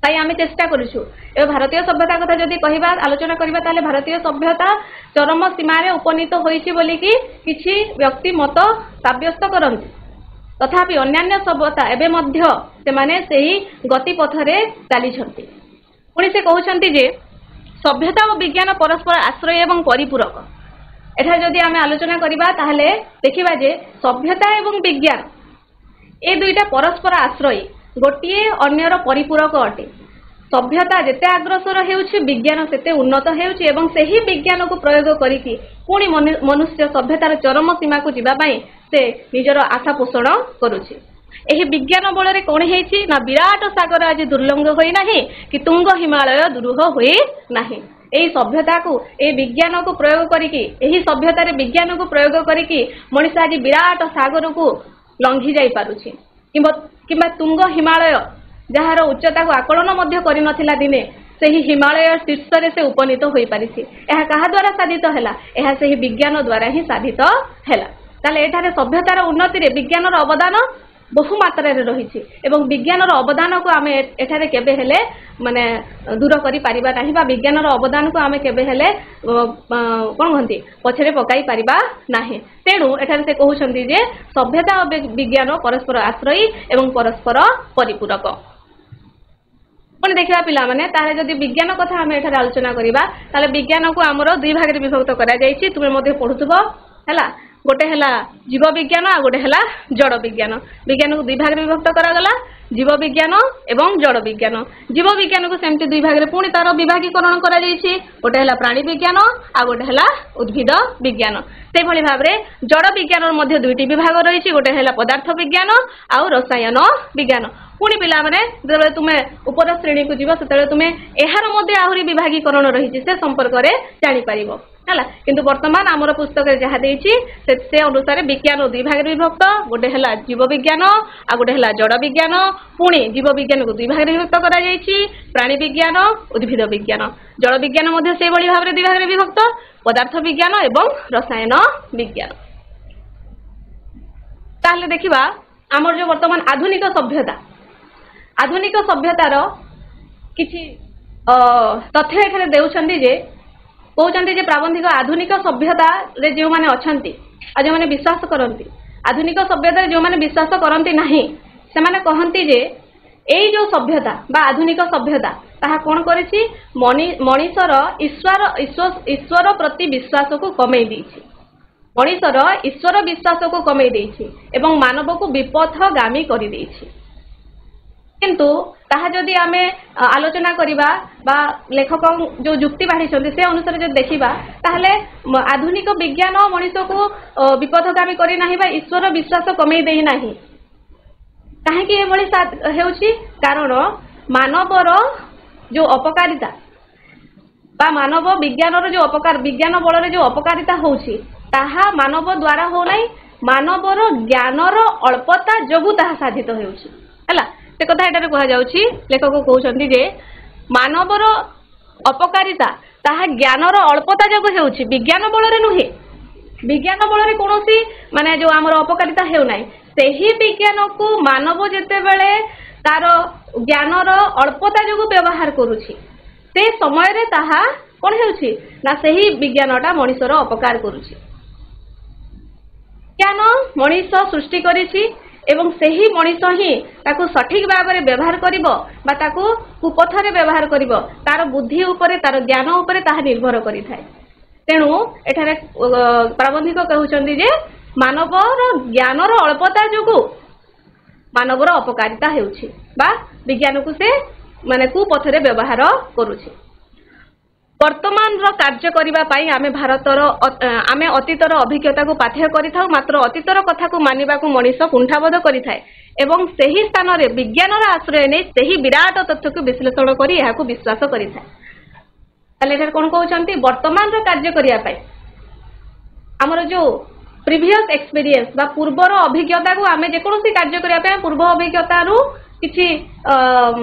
ताई आमे चेष्टा करूछु ए भारतीय सभ्यता कथा जदि कहिबा आलोचना करिबा ताले भारतीय सभ्यता चरम सीमा रे उपनीत होईछि बोली कि किछि व्यक्ति मत साब्यस्त करନ୍ତି तथापि अन्यान्य सभ्यता एबे मध्य से माने सेही गति पथरे चाली छथि पुणी से कहउछन्ति जे सभ्यता और विज्ञान परस्पर आश्रय एवं परिपूरक एठा जदि आमे आलोचना करिबा ताहले देखिबा जे सभ्यता एवं विज्ञान ए दुईटा परस्पर आश्रय गोटे अन्यर परिपूरक अटे सभ्यता जेते अग्रसर हेउछि विज्ञान सेते उन्नत हेउछि एवं सेही विज्ञान को प्रयोग करिकि पुणी मनुष्य सभ्यतार चरम सीमा को जिबा पई से निजर आशा पोषण करूछि एही विज्ञान बल रे कोन हेछि ना विराट सागर आज दुर्लंघ होई नाही कि तुंग हिमालय दुरूह होई नाही एही सभ्यता को ए विज्ञान को प्रयोग करिकि एही सभ्यता रे विज्ञान को प्रयोग करिकि मनुष्य आज विराट सागर को लंघी जाई पारुछि किंबा तुंग हिमालय जार उच्चता को आकलन मध्य करि नथिला दिने सेही हिमालय शीर्ष रे से उपनीत होई पारिछि एहा कहा द्वारा साधित हैला एहा सेही विज्ञान द्वारा ही साधित हैला ताले एठारे सभ्यतार उन्नति रे विज्ञानर अवदान बहु मात्रा रे रहिछि एवं विज्ञानर अवदान को आमे एठारे केबे हेले माने दूर करि परिबा नाही बा विज्ञानर अवदान को आमे केबे हेले कोन कहंती पछरे पकाई परिबा नाही तेणु एठारे से कहउछन्ती जे सभ्यता और विज्ञान परस्पर आश्रयी एवं परस्पर परिपूरक पुणी देखा पिला माने ताले जदि विज्ञान कथा आमे एठारे आलोचना करिबा ताले विज्ञान को हमरो दुई भाग रे विभक्त करा जायछि तुमे मध्ये पढुथबो हैला गोटे हैला जीव विज्ञान आ गोटे हैला जड़ विज्ञान विज्ञान को दुई भाग रे विभक्त करा गला जीव विज्ञान एवं जड़ विज्ञान जीव विज्ञान को सेमति दुई भाग रे पुणी तार विभागीकरण करा जायछि गोटे हैला प्राणी विज्ञान आ गोटे हैला उद्भिद विज्ञान से भली भाव रे जड़ विज्ञान मध्ये दुईटी विभाग रहिछि गोटे हैला पदार्थ विज्ञान आ रसायन विज्ञान पुणी पिला माने जब तुमे ऊपर श्रेणी को जीव सेते तुमे एहार मध्ये आहुरी विभागीकरण रहिछि से संपर्क रे जानि परिबो हला किंतु वर्तमान आमर पुस्तक रे जहा देछि से अनुसार विज्ञान दुई भाग रे विभक्त गोटे हैला जीव विज्ञान आ गोटे हैला जड़ विज्ञान पुणी जीव विज्ञान को दुई भाग रे विभक्त करा जायछि प्राणी विज्ञान उद्भिद विज्ञान जड़ विज्ञान मध्ये से भली भाव रे दुई भाग रे विभक्त पदार्थ विज्ञान एवं रसायन विज्ञान ताहले देखिबा आमर जो वर्तमान आधुनिक सभ्यतार किछि तथ्य एठारे देउछन्ती जे कहउछन्ती जे प्राबंधिक आधुनिक सभ्यता रे जो माने अछन्ती आ जो माने विश्वास करन्ती आधुनिक सभ्यता रे जो माने विश्वास करन्ती नाही से माने कहन्ती जे एई जो सभ्यता बा आधुनिक सभ्यता ताहा कोन करिछि मनीषर ईश्वर प्रति विश्वास को कमै दैछि मनीषर ईश्वर विश्वास को कमै दैछि एवं मानव को विपथगामी करि दैछि किंतु ताहा जदि आमे आलोचना करिबा बा लेखक जो युक्ति बाढिछन्ति से अनुसार जदि देखिबा ताहले आधुनिक विज्ञान मनुष्य को विपथगामी करि नाही बा ईश्वर विश्वास कमै देई नाही काहे कि एभली हेउछि कारण मानवर जो अपकारिता बा मानव विज्ञानर जो अपकार विज्ञान बल रे जो अपकारिता होउछि ताहा मानव द्वारा हो नाही मानवर ज्ञानर अल्पता जोगु ताहा साधित हेउछि हला से कथा एटारे कहा जाउछि लेखक कहउछन्ती जे मानवर अपकारिता ताहा ज्ञानर अल्पता जोगु हेउछि विज्ञान बल रे नुहे विज्ञान बल रे कोनोसी माने जो हमर अपकारिता हेउ नाही सेही विज्ञान को मानव जेते बेले तार ज्ञानर अल्पता जोगु व्यवहार करूछि से समय रे ताहा कोन हेउछि ना सेही विज्ञानटा मनुष्यर अपकार करूछि ज्ञान मनुष्य सृष्टि करिछि एवं सेही मनुष्य ही ताकू सठिक भाव में व्यवहार करिबो बा ताकू कुपथरे व्यवहार करिबो तार बुद्धि उपरे तार ज्ञान उपरे ताहा निर्भर करि थाए तेणु एठारे प्राबंधिक कहउछन्ती जे मानवर ज्ञानर अल्पता जोगु मानवर अपकारिता हेउछि बा विज्ञान को से माने कुपथरे व्यवहार करूछि वर्तमान कार्य करिबा पाई आमे भारतर आमे अतीतर अभिज्ञता को पाथ्य करिथाउ मात्र अतीतर कथा को मानिबा को मनुष्य कुंठाबोध करिथाए एवं सही स्थान रे विज्ञानर आश्रय नहीं सही विराट तथ्य को विश्लेषण करी एहाकू विश्वास करिଥାଏ। ताले एठार कोन कहउचंती वर्तमान रो कार्य करिया पाई हमर जो प्रीवियस एक्सपीरियंस बा पूर्वर अभिज्ञता को आमे जे कोनोसी कार्य करिया पाई पूर्व अभिज्ञता रु किछि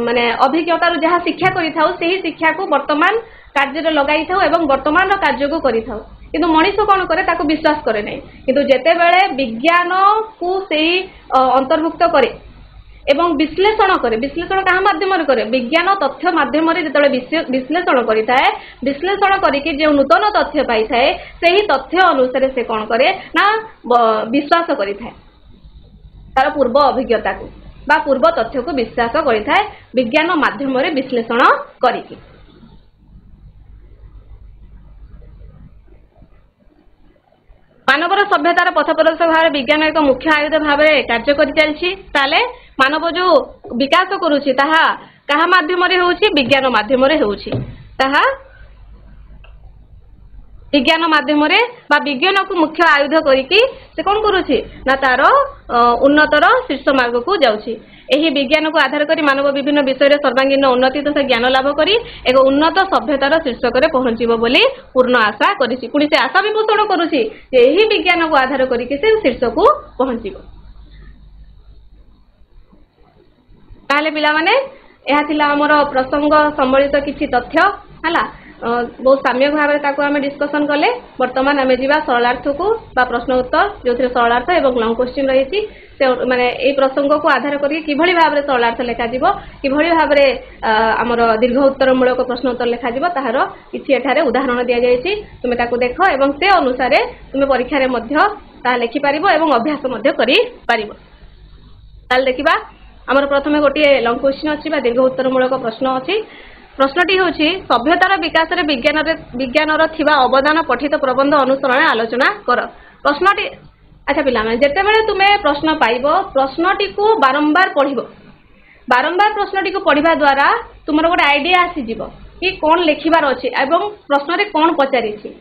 माने अभिज्ञता रु जहा शिक्षा करिथाउ सेही शिक्षा को वर्तमान कार्य रे लगाई थाउ एवं वर्तमान रो कार्य को करिथाउ किंतु मनीष कौन करे ताको विश्वास करे नहीं किंतु जेते बेले विज्ञान को सेही अंतर्भुक्त करे एवं विश्लेषण करे विश्लेषण कहा माध्यम रे करे विज्ञान तथ्य माध्यम रे जेतेबेले विश्लेषण करिथाए विश्लेषण करिके जे नूतन तथ्य पाई थाए सेही तथ्य अनुसार से कौन करे ना विश्वास करिथाए तार पूर्व अभिज्ञता को बा पूर्व तथ्य को विश्वास करिथाए विज्ञान माध्यम रे विश्लेषण करिके। मानवर सभ्यतार पथप्रदर्शक भाव विज्ञान एक मुख्य आयुध भाव कार्य कर चलछि ताले मानव जो विकास करुछि ताहा कहा माध्यम रे होछि विज्ञान माध्यम रे होछि ताहा विज्ञान माध्यम रे बा विज्ञान को मुख्य आयुध करिकि से कोन करुछि ना तार उन्नतर शीर्ष मार्ग को जाउछि। एही विज्ञान को आधार करी मानव विभिन्न विषय रे सर्वांगीन उन्नति तथा ज्ञान लाभ करी एक उन्नत सभ्यतार शीर्षक रे पहुंचिबो बोली पूर्ण आशा करिछि पुणी से आशा भी पोषण करुछि जे एही विज्ञान को आधार करिकि से शीर्ष को पहुंचिबो। ताले पिला माने एहा थिला हमर प्रसंग सम्मिलित किछि तथ्य हला बहुत साम्यक भाव में आम डिस्कसन कले। बर्तमान आम जा सरलार्थ को प्रश्न उत्तर जो सरलार्थ और लंग क्वेश्चन रही माने ए प्रसंग को आधार करके किभଳି भाव सरलार्थ लेखा जिवो किभଳି भाव आमर दीर्घ उत्तरमूलक प्रश्न उत्तर लेखा जिवो ताहार किछि एठारे उदाहरण दिया जायछि तुमे ताकू देख एवं से अनुसार तुमे परीक्षा रे मध्य ता लेखि पारिबो एवं अभ्यास मध्य करि पारिबो। ताल देखिबा आमर प्रथमे गोटे लंग क्वेश्चन अछि बा दीर्घ उत्तरमूलक प्रश्न अछि। प्रश्नटी होछि सभ्यतार विकास रे विज्ञानर थिबा अवदान पठित प्रबंध अनुसरण आलोचना कर। प्रश्नटी अच्छा पिला माने जेते बेले तुमे प्रश्न पाइबो प्रश्नटी को बारंबार पढिबो बारंबार प्रश्नटी को पढ़िबा द्वारा तुमर गोटे आइडिया आसी जिवो कि कोन लेखिबार अछि एवं प्रश्न रे कोन पचारिछि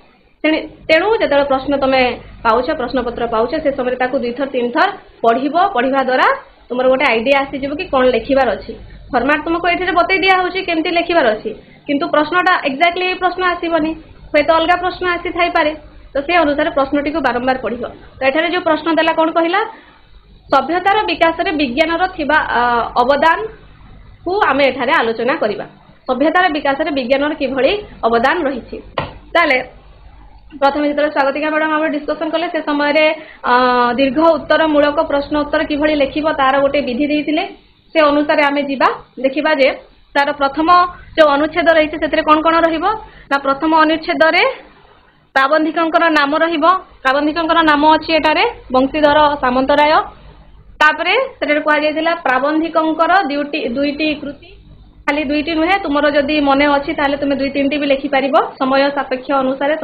तेणु जेते प्रश्न तुमे पाउछ प्रश्न पत्र पाउछ से समय ताकू 2 थर 3 थर पढ़िबो पढ़िबा द्वारा तुमर गोटे आइडिया आसी जिवो कि कोन लेखिबार अछि। फॉर्मेट तुमको एठे बतै दिया होछि केमती लेखिबार अछि किंतु प्रश्नटा एक्जेक्टली प्रश्न आसीबनी होय तो अलगा प्रश्न आसी थाई पारे तो से अनुसार प्रश्नटी को बारंबार पढ़िबो। तो एठारे जो प्रश्न देला कोन कहिला सभ्यतार विकास रे विज्ञानर थिबा अवदान को आमे एठारे आलोचना करिबा। सभ्यतार विकास रे विज्ञानर किभଳି अवदान रहिछि ताले प्रथमे जेतले स्वागतिका मैडम हम डिस्कशन कले से समय रे दीर्घ उत्तर मूलक प्रश्न उत्तर किभଳି लेखिबो तार गोटे विधि देइथिले से अनुसार आमे जीवा देखिबा जे तार प्रथम जो अनुच्छेद रही से कौन कौन रहिबो ना प्रथम अनुच्छेद रे प्राबंधिकंकर नाम रहिबो प्राबंधिकंकर नाम अछि एटारे वंशीधर सामंतराय तापरे सेटे कहा जायतिला प्राबंधिकंकर दुईटी कृति खाली दुईटी नुहे तुमरो जदी मने अछि ताले तुमे 2-3टी भी लेखि पारिबो समय सापेक्ष अनुसार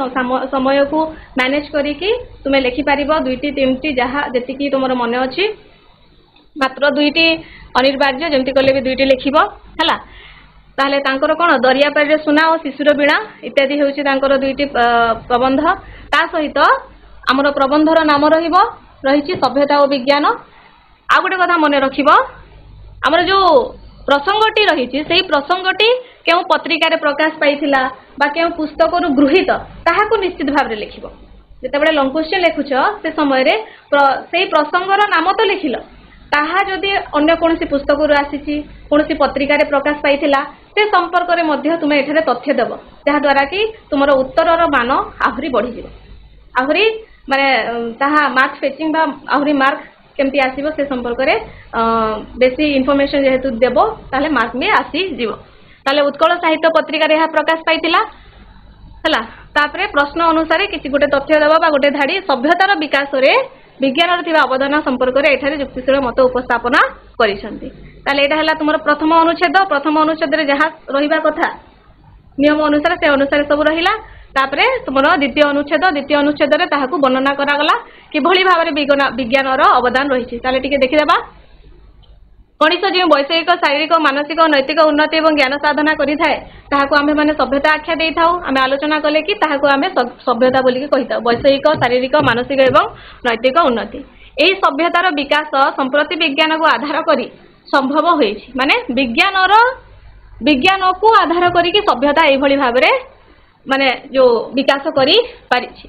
समय को मैनेज करिकि तुमे लेखि पारिबो 2-3टी जहा जेतिकी तुमरो मने अछि मात्र 2टी अनिर्वार्य जमती कले भी 2टी लिखिबो हला ताले तांकर कोन दरिया पारे सुना और शिशुर बीणा इत्यादि होउछि तांकर 2टी प्रबंध ता सहित हमर प्रबंधर नाम रहिबो रहिछि सभ्यता और विज्ञान। आ गोटे कथा मने रखिबो हमर जो प्रसंगटी रहिछि सेही प्रसंगटी केउ पत्रिका रे प्रकाश पाइथिला बा केउ पुस्तक रु गृहीत ताहाको निश्चित भाव रे लिखिबो। जेतेबेले लंग क्वेश्चन लेखुछ से समय रे सेही प्रसंगर नाम तो लिखिलो ताहा जदि अन्य कोनसी पुस्तक रु आसीछि कोनसी पत्रिका रे प्रकाश पाइथिला से संपर्क रे मध्य तुमे एठारे तथ्य देबो जहा द्वारा कि तुमर उत्तरर मान आहुरी बढ़ी जिवो आहुरी माने ताहा मार्क फेचिंग बा आहुरी मार्क केमती आसीबो से संपर्क रे बेसी इनफॉरमेशन जेहेतु देबो ताले मार्क में आसी जिवो। ताले उत्कल साहित्य पत्रिका रे प्रकाश पाइथिला हला तापरे प्रश्न अनुसार किछि गोटे तथ्य देबो बा गोटे धाडी सभ्यतार विकास रे विज्ञान थिबा अवदान संपर्क रे एठारे युक्तिशील मत उपस्थापना करिसंती। ताले एटा हला तुमर प्रथम अनुच्छेद रे जहा रहिबा कथा नियम अनुसार से अनुसार सब रहिला तापरे तुमर द्वितीय अनुच्छेद रे ताहाकू वर्णना करा गला किभଳି भाबरे विज्ञानर अवदान रहिछि। ताले टिके देखि देबा मनीष जो वैषयिक शारीरिक मानसिक नैतिक उन्नति और ज्ञान साधना करि थाए ताहाकू आमे माने सभ्यता आख्या देई थाउ आमे आलोचना कले कि ताहाकू आमे सभ्यता बोली कहि थाउ वैषयिक शारीरिक मानसिक एवं नैतिक उन्नति ଏହି ସଭ୍ୟତାର ବିକାଶ ସମ୍ପ୍ରତି ବିଜ୍ଞାନକୁ ଆଧାର କରି ସମ୍ଭବ ହୋଇଛି। ମାନେ ବିଜ୍ଞାନକୁ ଆଧାର କରିକି ସଭ୍ୟତା ଏଇଭଳି ଭାବରେ ମାନେ ଯୋଉ ବିକାଶ କରି ପାରିଛି।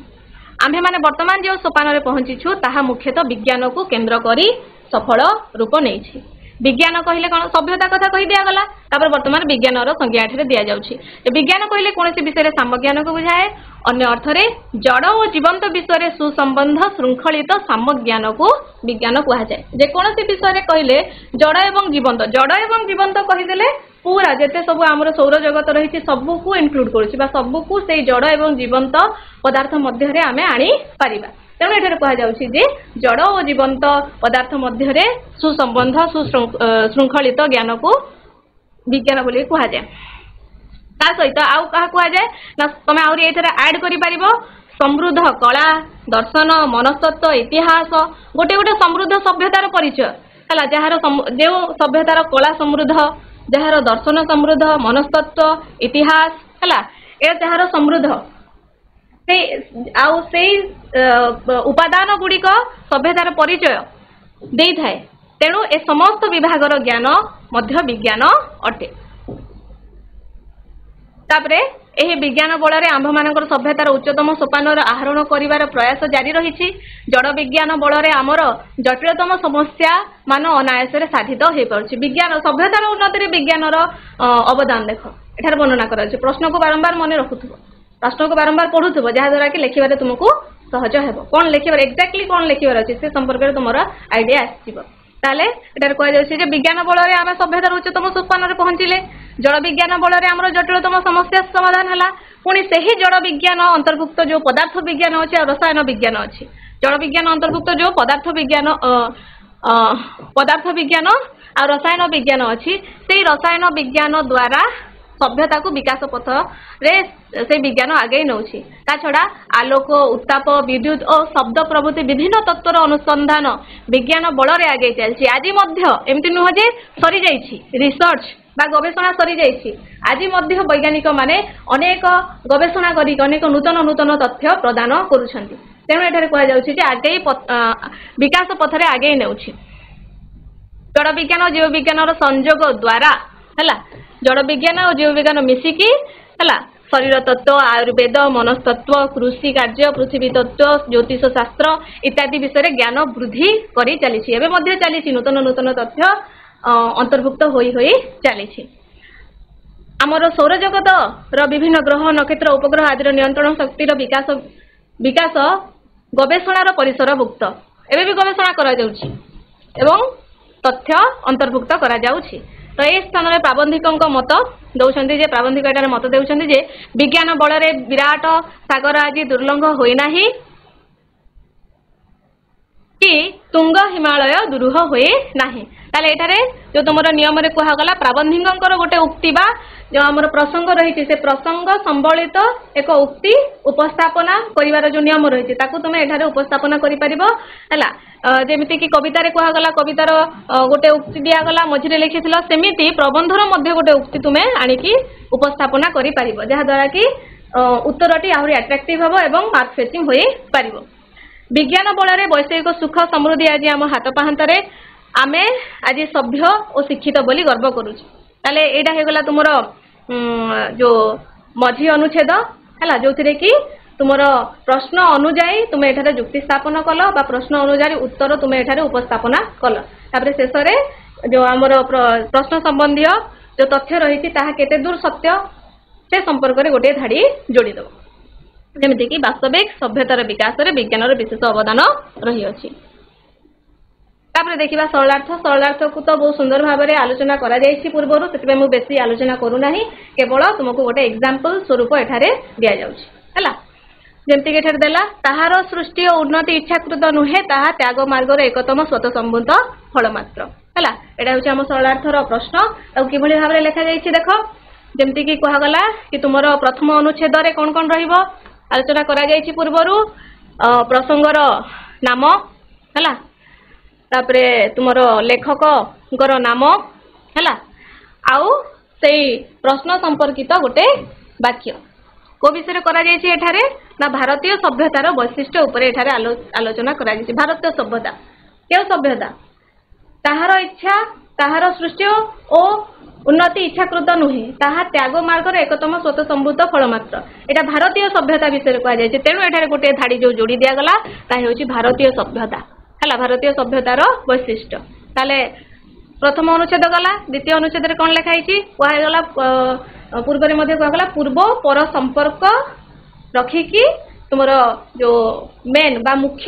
आम्भे माने वर्तमान जो सोपान पहुंचीछु ताहा मुख्यतः विज्ञान को केंद्र करी सफल रूप नहीं। विज्ञान कहले कौन सभ्यता कथा कही दिया गला तापर वर्तमान विज्ञान संज्ञा एठे दिया जाउछि। विज्ञान कहले कोनोसी विषय सामज्ञान को बुझाए अन्य अर्थ रे जड़ और जीवंत विषय सुसंबंध श्रृंखलित सामज्ञान को विज्ञान कहा जाए। जे कोनोसी विषय कहले जड़ एवं जीवंत कहीदेले पूरा जेते सब आमर सौर जगत रही सबू को इनक्लूड करुछि बा सबू को से जड़ एवं जीवंत पदार्थ मध्य रे आमे आनी परिबा। तेणु एठारे कहा जाउछि जे जड़ और जीवंत पदार्थ मध्य रे सुसंबंध सुशृंखलित ज्ञान को विज्ञान बोली कहा जाए। ता सहित आउ कहा कहा जाए ना तमे आउरी एठारे ऐड करि परिबो समृद्ध कला दर्शन मनस्तत्व इतिहास गोटे गोटे समृद्ध सभ्यतार परिचय हला जहार जो सभ्यतार कला समृद्ध जहार दर्शन समृद्ध मनस्तत्व इतिहास हला ए जहार समृद्ध से उपादान गुड़िक सभ्यतार परिचय दे थाए। तेणु ए समस्त विभागर ज्ञान मध्य विज्ञान अटे। तापरे एही विज्ञान बल आंभ मानकर सभ्यतार उच्चतम सोपान आहरण करिवार प्रयास जारी रही। जड़ विज्ञान बल आमर जटिलतम समस्या मान अनायास साधित हो पारुछि। विज्ञान सभ्यतार उन्नति विज्ञान अवदान देख एठार वर्णना करा प्रश्न को बारंबार मन रखुथुब प्रश्न को बारंबार पढ़ुथुब जहाद्वारा कि लिखिबारे तुमको सहज हेबो। कौन लिखिबार एक्जाक्टली कौन लिखिबार अछि से संपर्क में तुमर आइडिया आसीबो। ताले एटार कह जाउछि जे विज्ञान बल आमे सभ्यतार उच्चतम सोपान रे पहुंचिले जड़ विज्ञान बल आमर जटिलतम समस्या समाधान हला। पुणी सेही जड़ विज्ञान अंतर्भुक्त जो पदार्थ विज्ञान अच्छे और रसायन विज्ञान अच्छी जड़ विज्ञान अंतर्भुक्त जो पदार्थ विज्ञान और रसायन विज्ञान अच्छी से रसायन विज्ञान द्वारा सभ्यता को विकास पथ रे से विज्ञान आगे नौछि। ता छड़ा आलोक उत्ताप विद्युत और शब्द प्रभृति विभिन्न तत्वर अनुसंधान विज्ञान बल रे आगे चलछि। आज मध्य एमति नुह जे सरी जाइछि रिसर्च बा गवेषणा सरी जाइछि। आज मध्य वैज्ञानिक माने अनेक गवेषणा करी अनेक नूतन नूतन तथ्य प्रदान करूछन्ति। तेणु एठारे कहा जाउछि जे आगे विकास पथ रे आगे नौछि। जड़ विज्ञान और जीव विज्ञान संयोग द्वारा हला जड़ विज्ञान और जीव विज्ञान मिसिकी हला शरीर तत्व आयुर्वेद मनस्तत्व कृषि कार्य पृथ्वी तत्व ज्योतिष शास्त्र इत्यादि विषय ज्ञान वृद्धि करी चली चली नूतन नूतन तथ्य अंतर्भुक्त होई चली। आमर सौर जगत विभिन्न ग्रह नक्षत्र उपग्रह आदि नियंत्रण शक्तिर विकास गवेषणार परिसरभुक्त एवं भी गवेषणा करा जाउछि एवं तथ्य अंतर्भुक्त करा जाउछि। तो ये स्थान में प्राबंधिकों मत दौरान प्राबंधिक एटार मत देउछन्ति जे विज्ञान बल विराट सागर आज दुर्लंघ होइना कि तुंग हिमालय दुरूह हुए नाही। ताले एटारे जो तुमर नियम रे कहा गला प्राबंधिकों गोटे उक्ति बा जो हमर प्रसंग रही से प्रसंग संबलित एक उक्ति उपस्थापना करिवार जो नियम रही ताकू तुम एठारे उपस्थापना करि परिबो हला। जेमिति कि कविता रे कहा गला कवितार गोटे उक्ति दिया गला मझिरे लिखिथिलो सेमिति प्रबंधर मध्य गोटे उक्ति तुमे आनिकी उपस्थापना करि परिबो जहा द्वारा कि उत्तरटी आहुरी अट्रैक्टिव हबो एवं मार्क फेचिंग होई परिबो। विज्ञान बल वैषयिक सुख समृद्धि आज आम हाथ पाहांतरे आमे आज सभ्य और शिक्षित बोली गर्व करूछि। ताले एटा हे गला तुमर जो मझी अनुच्छेद हला जो थिरे कि तुमर प्रश्न अनुଯାयी तुम एठारे जुक्ति स्थापन कल बा प्रश्न अनुଯାयी उत्तर तुम एठारे उपस्थापना कल। तापरे शेष रे जो आमर प्रश्न संबंधी जो तथ्य रही ताहा केते दूर सत्य से संपर्क रे गोटे धाड़ी जोड़ी दो। जेमिति कि वास्तविक सभ्यतार विकास रे विज्ञान विशेष अवदान रही अछि। तापरे देखिबा सरलार्थ को तो बहुत सुंदर भाव में आलोचना करा जायछि पूर्वरु सेतबे मु बेसी आलोचना करू नाही केवल तुमको गोटे एग्जांपल स्वरूप एठारे दिया जाउछि हला। जेमति कि एठारे देला ताहार सृष्टि और उन्नति इच्छाकृत नुहे ताहा त्याग मार्गर एकतम स्वतःसंभूत फल मात्र हला। एटा होछि हम सरलार्थर प्रश्न आ किभଳି भाव में लिखा जायछि देखो। जेमति कि कहा गला कि तुमर प्रथम अनुच्छेद रे कोन कोन रहिबो आलोचना करा जायछि पूर्वरु प्रसंगर नाम हला तापरे तुमर लेखक नाम हला आउ सेई प्रश्न संपर्कित गोटे वाक्य को विषय करा जायछि एठारे ना भारतीय सभ्यतार वैशिष्ट्य उपरे एठारे आलोचना करा जायछि। भारतीय सभ्यता କେଉଁ ସଭ୍ୟତା? ତାହାର ଇଚ୍ଛା, ତାହାର ସୃଷ୍ଟି ଓ ଉନ୍ନତି ଇଚ୍ଛାକୃତ ନୁହେଁ, ତାହା ତ୍ୟାଗ ମାର୍ଗର ଏକତମ ସ୍ୱତଃସମ୍ଭୂତ ଫଳ ମାତ୍ର। ଏଇଟା ଭାରତୀୟ ସଭ୍ୟତା ବିଷୟରେ କୁହାଯାଇଛି। ତେଣୁ ଏଠାରେ ଗୋଟିଏ ଧାଡି ଯୋଉ ଯୋଡି ଦିଆଗଲା ତାହା ହେଉଛି ଭାରତୀୟ ସଭ୍ୟତା ହେଲା, ଭାରତୀୟ ସଭ୍ୟତାର ବୈଶିଷ୍ଟ୍ୟ। ତାହେଲେ ପ୍ରଥମ ଅନୁଚ୍ଛେଦ ଗଲା। ଦ୍ୱିତୀୟ ଅନୁଚ୍ଛେଦରେ କଣ ଲେଖା ହେଇଛି? କୁହାଗଲା, ପୂର୍ବରେ ମଧ୍ୟ କୁହାଗଲା ପୂର୍ବ ପର ସମ୍ପର୍କ ରଖିକି ତୁମର ଯୋଉ ମେନ୍ ବା ମୁଖ୍ୟ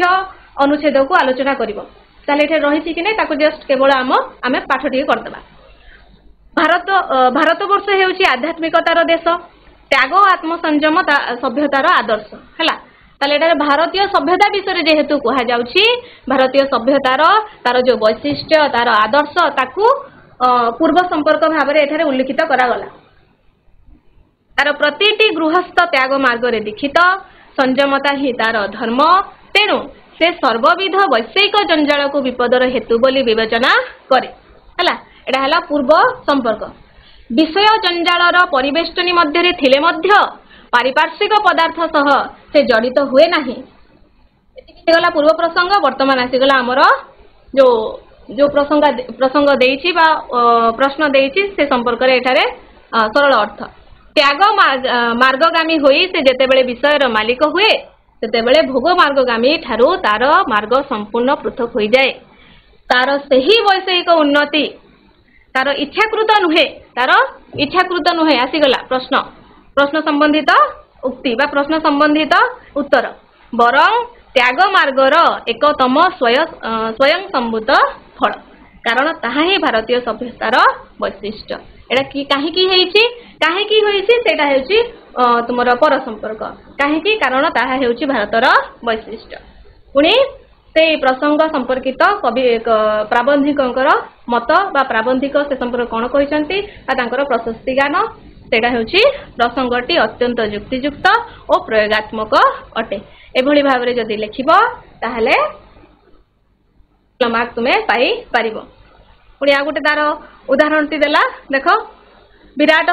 ଅନୁଚ୍ଛେଦକୁ ଆଲୋଚନା କରିବ। ତାହେଲେ ଏଠି ରହିଛି କି ନାହିଁ ତାକୁ ଜଷ୍ଟ କେବଳ ଆମେ ପାଠ ଟିକେ କରିଦେବା। ଭାରତବର୍ଷ ହେଉଛି ଆଧ୍ୟାତ୍ମିକତାର ଦେଶ, ତ୍ୟାଗ ଓ ଆତ୍ମସଂଯମ ସଭ୍ୟତାର ଆଦର୍ଶ ହେଲା। ତାହେଲେ ଏଠାରେ ଭାରତୀୟ ସଭ୍ୟତା ବିଷୟରେ ଯେହେତୁ କୁହାଯାଉଛି, ଭାରତୀୟ ସଭ୍ୟତାର ତାର ଯୋଉ ବୈଶିଷ୍ଟ୍ୟ, ତାର ଆଦର୍ଶ, ତାକୁ ପୂର୍ବ ସମ୍ପର୍କ ଭାବରେ ଏଠାରେ ଉଲ୍ଲେଖିତ କରାଗଲା। ତାର ପ୍ରତିଟି ଗୃହସ୍ଥ ତ୍ୟାଗ ମାର୍ଗରେ ଦୀକ୍ଷିତ, ସଂଯମତା ହିଁ ତାର ଧର୍ମ। ତେଣୁ ସେ ସର୍ବବିଧ ବୈଷୟିକ ଜଞ୍ଜାଳକୁ ବିପଦର ହେତୁ ବୋଲି ବିବେଚନା କରେ ହେଲା। ଏଟା ହେଲା ପୂର୍ବ ସମ୍ପର୍କ। ବିଷୟ ଜଞ୍ଜାଳର ପରିବେଷ୍ଟନୀ ମଧ୍ୟରେ ଥିଲେ ମଧ୍ୟ ପାରିପାର୍ଶ୍ୱିକ ପଦାର୍ଥ ସହ ସେ ଜଡ଼ିତ ହୁଏ ନାହିଁ। ଏତିକି ହେଇଗଲା ପୂର୍ବ ପ୍ରସଙ୍ଗ। ବର୍ତ୍ତମାନ ଆସିଗଲା ଆମର ଯୋଉ ପ୍ରସଙ୍ଗ ଦେଇଛି ବା ପ୍ରଶ୍ନ ଦେଇଛି ସେ ସମ୍ପର୍କରେ ଏଠାରେ ସରଳ ଅର୍ଥ। ତ୍ୟାଗ ମାର୍ଗଗାମୀ ହୋଇ ସେ ଯେତେବେଳେ ବିଷୟର ମାଲିକ ହୁଏ ସେତେବେଳେ ଭୋଗ ମାର୍ଗଗାମୀ ଠାରୁ ତାର ମାର୍ଗ ସମ୍ପୂର୍ଣ୍ଣ ପୃଥକ ହୋଇଯାଏ। ତାର ସେହି ବୈଷୟିକ ଉନ୍ନତି ତାର ଇଚ୍ଛାକୃତ ନୁହେଁ। ଆସିଗଲା ପ୍ରଶ୍ନ ସମ୍ବନ୍ଧିତ ଉକ୍ତି ବା ପ୍ରଶ୍ନ ସମ୍ବନ୍ଧିତ ଉତ୍ତର। ବରଂ ତ୍ୟାଗ ମାର୍ଗର ଏକତମ ସ୍ୱୟଂ ସମ୍ଭୂତ ଫଳ, କାରଣ ତାହା ହିଁ ଭାରତୀୟ ସଭ୍ୟତାର ବୈଶିଷ୍ଟ୍ୟ। ଏଟା କାହିଁକି ହୋଇଛି ସେଇଟା ହେଉଛି ତୁମର ପର ସମ୍ପର୍କ। କାହିଁକି? କାରଣ ତାହା ହେଉଛି ଭାରତର ବୈଶିଷ୍ଟ୍ୟ। ପୁଣି ସେଇ ପ୍ରସଙ୍ଗ ସମ୍ପର୍କିତ ପ୍ରାବନ୍ଧିକଙ୍କର ମତ ବା ପ୍ରାବନ୍ଧିକ ସେ ସମ୍ପର୍କ କଣ କହିଛନ୍ତି ବା ତାଙ୍କର ପ୍ରଶସ୍ତି ଗାନ, ସେଇଟା ହେଉଛି ପ୍ରସଙ୍ଗଟି ଅତ୍ୟନ୍ତ ଯୁକ୍ତିଯୁକ୍ତ ଓ ପ୍ରୟୋଗାତ୍ମକ ଅଟେ। ଏଭଳି ଭାବରେ ଯଦି ଲେଖିବ ତାହେଲେ ମାର୍କ ତୁମେ ପାଇପାରିବ। ପୁଣି ଆଉ ଗୋଟେ ତାର ଉଦାହରଣଟି ଦେଲା, ଦେଖ। ବିରାଟ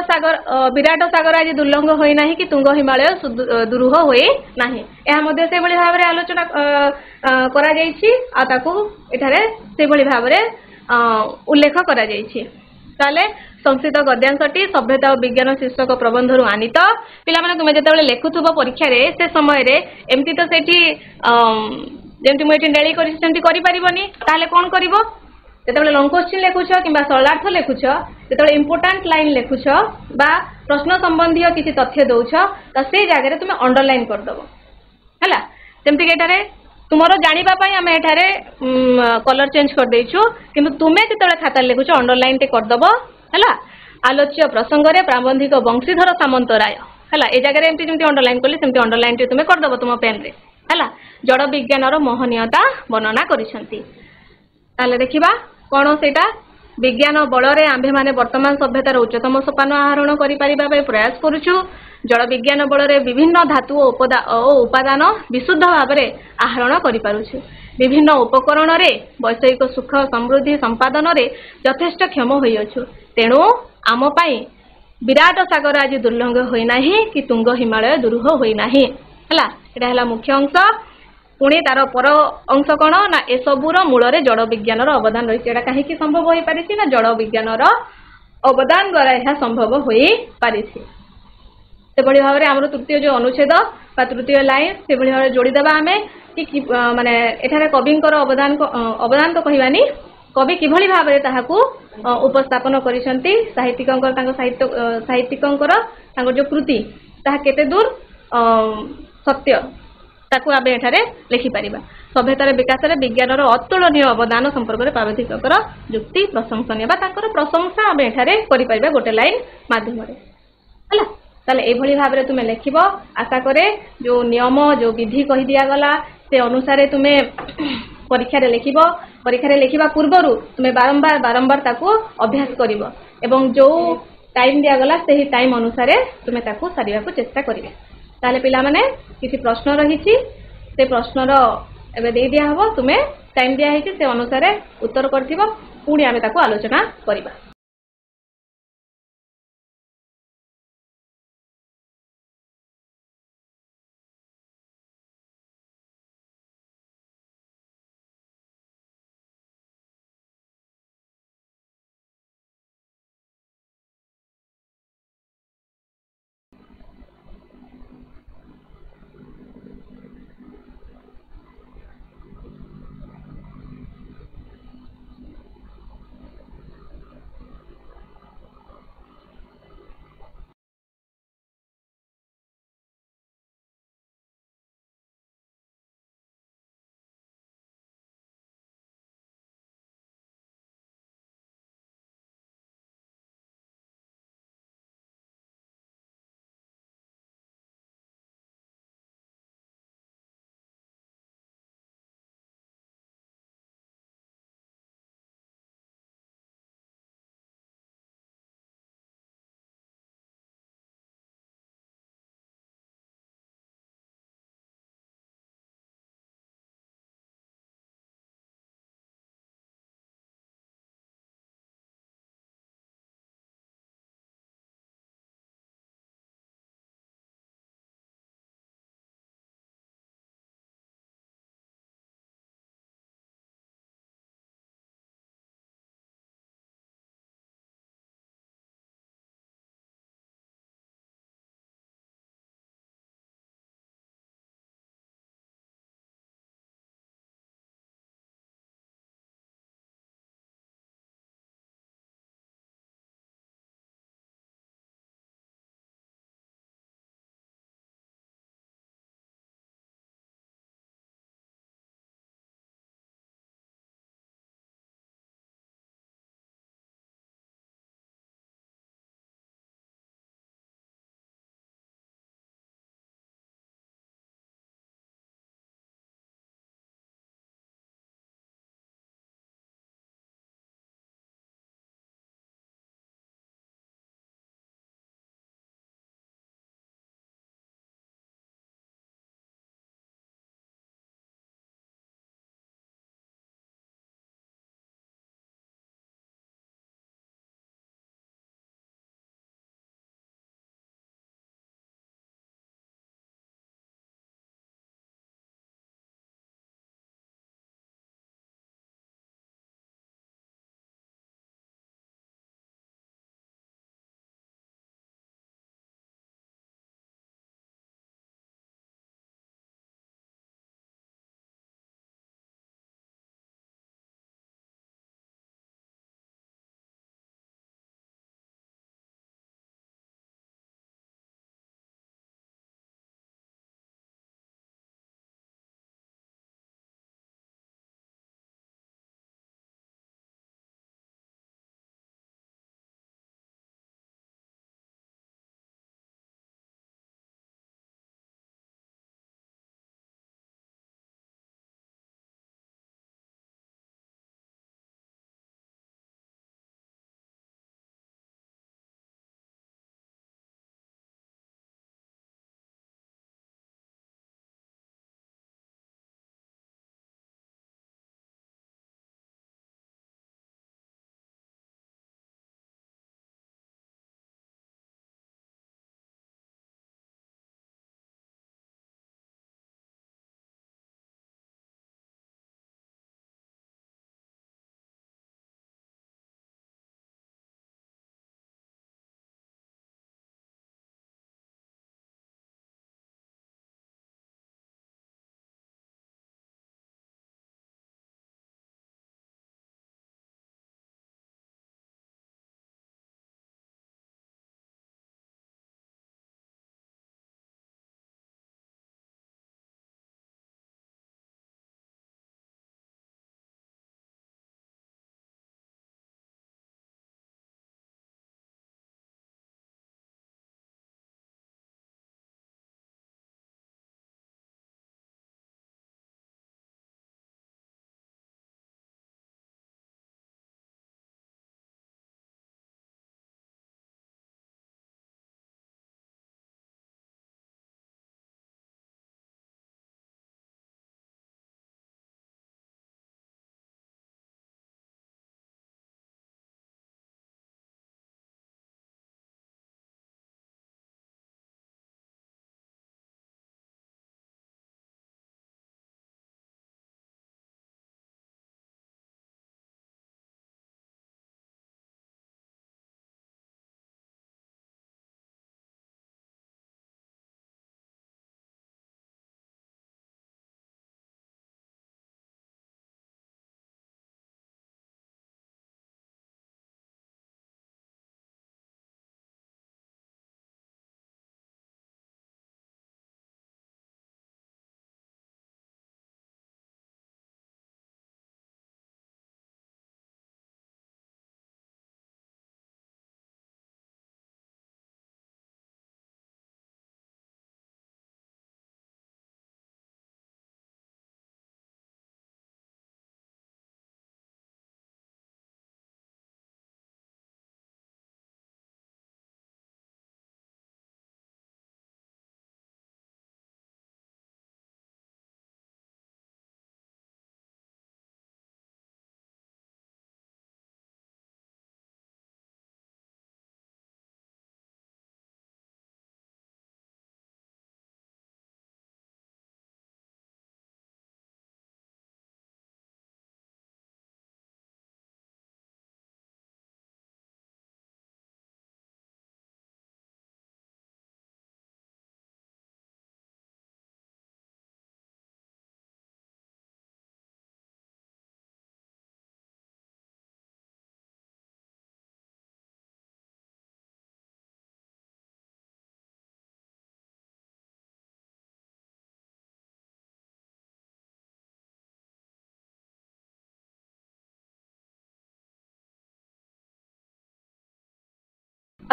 ସାଗର ଆଜି ଦୁର୍ଲଙ୍ଘ ହୋଇନାହିଁ କି ତୁଙ୍ଗ ହିମାଳୟ ଦୁରୂହ ହୋଇ ନାହିଁ। ଏହା ମଧ୍ୟ ସେଭଳି ଭାବରେ ଆଲୋଚନା କରାଯାଇଛି ଆଉ ତାକୁ ଏଠାରେ ସେଭଳି ଭାବରେ ଉଲ୍ଲେଖ କରାଯାଇଛି। ତାହେଲେ ସଂସ୍କୃତ ଗଦ୍ୟାଂଶଟି ସଭ୍ୟତା ଓ ବିଜ୍ଞାନ ଶୀର୍ଷକ ପ୍ରବନ୍ଧରୁ ଆନିତ। ପିଲାମାନେ ତୁମେ ଯେତେବେଳେ ଲେଖୁଥିବ ପରୀକ୍ଷାରେ ସେ ସମୟରେ ଏମିତି ତ ସେଠି ଯେମିତି ମୁଁ ଏଠି ନେଳି କରିଛି ସେମିତି କରିପାରିବନି। ତାହେଲେ କଣ କରିବ? ଯେତେବେଳେ ଲଙ୍ଗ କୋଶ୍ଚିନ୍ ଲେଖୁଛ କିମ୍ବା ସରଳାର୍ଥ ଲେଖୁଛ, ଯେତେବେଳେ ଇମ୍ପୋର୍ଟାଣ୍ଟ ଲାଇନ୍ ଲେଖୁଛ ବା ପ୍ରଶ୍ନ ସମ୍ବନ୍ଧୀୟ କିଛି ତଥ୍ୟ ଦଉଛ ତ ସେଇ ଜାଗାରେ ତୁମେ ଅଣ୍ଡରଲାଇନ୍ କରିଦେବ ହେଲା। ଯେମିତିକି ଏଠାରେ ତୁମର ଜାଣିବା ପାଇଁ ଆମେ ଏଠାରେ କଲର ଚେଞ୍ଜ କରିଦେଇଛୁ, କିନ୍ତୁ ତୁମେ ଯେତେବେଳେ ଖାତାରେ ଲେଖୁଛ ଅଣ୍ଡରଲାଇନ୍ଟେ କରିଦେବ ହେଲା। ଆଲୋଚ୍ୟ ପ୍ରସଙ୍ଗରେ ପ୍ରାବନ୍ଧିକ ବଂଶୀଧର ସାମନ୍ତରାୟ ହେଲା, ଏ ଜାଗାରେ ଏମିତି ଯେମିତି ଅଣ୍ଡରଲାଇନ୍ କଲି ସେମିତି ଅଣ୍ଡରଲାଇନ୍ଟେ ତୁମେ କରିଦେବ ତୁମ ପେନ୍ରେ ହେଲା। ଜଡ଼ ବିଜ୍ଞାନର ମୋହନୀୟତା ବର୍ଣ୍ଣନା କରିଛନ୍ତି। ତାହେଲେ ଦେଖିବା କଣ ସେଇଟା। ବିଜ୍ଞାନ ବଳରେ ଆମ୍ଭେମାନେ ବର୍ତ୍ତମାନ ସଭ୍ୟତାର ଉଚ୍ଚତମ ସୋପାନ ଆହରଣ କରିପାରିବା ପାଇଁ ପ୍ରୟାସ କରୁଛୁ। ଜଳ ବିଜ୍ଞାନ ବଳରେ ବିଭିନ୍ନ ଧାତୁ ଓ ଉପାଦାନ ବିଶୁଦ୍ଧ ଭାବରେ ଆହରଣ କରିପାରୁଛୁ। ବିଭିନ୍ନ ଉପକରଣରେ ବୈଷୟିକ ସୁଖ ସମୃଦ୍ଧି ସମ୍ପାଦନରେ ଯଥେଷ୍ଟ କ୍ଷମ ହୋଇଅଛୁ। ତେଣୁ ଆମ ପାଇଁ ବିରାଟ ସାଗର ଆଜି ଦୁର୍ଲଙ୍ଘ ହୋଇନାହିଁ କି ତୁଙ୍ଗ ହିମାଳୟ ଦୁରୂହ ହୋଇନାହିଁ ହେଲା। ଏଇଟା ହେଲା ମୁଖ୍ୟ ଅଂଶ। ପୁଣି ତାର ପର ଅଂଶ କଣ ନା ଏସବୁର ମୂଳରେ ଜଡ଼ ବିଜ୍ଞାନର ଅବଦାନ ରହିଛି। ଏଟା କାହିଁକି ସମ୍ଭବ ହୋଇପାରିଛି ନା ଜଡ଼ ବିଜ୍ଞାନର ଅବଦାନ ଦ୍ୱାରା ଏହା ସମ୍ଭବ ହୋଇପାରିଛି। ସେଭଳି ଭାବରେ ଆମର ତୃତୀୟ ଯୋଉ ଅନୁଚ୍ଛେଦ ବା ତୃତୀୟ ଲାଇନ୍ ସେଭଳି ଭାବରେ ଯୋଡ଼ିଦେବା ଆମେ କି ମାନେ ଏଠାରେ କବିଙ୍କର ଅବଦାନ ତ କହିବାନି, କବି କିଭଳି ଭାବରେ ତାହାକୁ ଉପସ୍ଥାପନ କରିଛନ୍ତି, ସାହିତ୍ୟିକଙ୍କର ତାଙ୍କର ଯୋଉ କୃତି ତାହା କେତେ ଦୂର ସତ୍ୟ ତାକୁ ଆମେ ଏଠାରେ ଲେଖିପାରିବା। ସଭ୍ୟତାର ବିକାଶରେ ବିଜ୍ଞାନର ଅତୁଳନୀୟ ଅବଦାନ ସମ୍ପର୍କରେ ପ୍ରାବନ୍ଧିକଙ୍କର ଯୁକ୍ତି ପ୍ରଶଂସନୀୟ ବା ତାଙ୍କର ପ୍ରଶଂସା ଆମେ ଏଠାରେ କରିପାରିବା ଗୋଟେ ଲାଇନ୍ ମାଧ୍ୟମରେ ହେଲା। ତାହେଲେ ଏଭଳି ଭାବରେ ତୁମେ ଲେଖିବ। ଆଶା କରେ ଯୋଉ ନିୟମ ଯୋଉ ବିଧି କହିଦିଆଗଲା ସେ ଅନୁସାରେ ତୁମେ ପରୀକ୍ଷାରେ ଲେଖିବ। ପରୀକ୍ଷାରେ ଲେଖିବା ପୂର୍ବରୁ ତୁମେ ବାରମ୍ବାର ତାକୁ ଅଭ୍ୟାସ କରିବ ଏବଂ ଯୋଉ ଟାଇମ୍ ଦିଆଗଲା ସେହି ଟାଇମ୍ ଅନୁସାରେ ତୁମେ ତାକୁ ସାରିବାକୁ ଚେଷ୍ଟା କରିବ। ତାହେଲେ ପିଲାମାନେ କିଛି ପ୍ରଶ୍ନ ରହିଛି, ସେ ପ୍ରଶ୍ନର ଏବେ ଦେଇ ଦିଆହବ। ତୁମେ ଟାଇମ୍ ଦିଆହେଇଛି ସେ ଅନୁସାରେ ଉତ୍ତର କରିଥିବ। ପୁଣି ଆମେ ତାକୁ ଆଲୋଚନା କରିବା।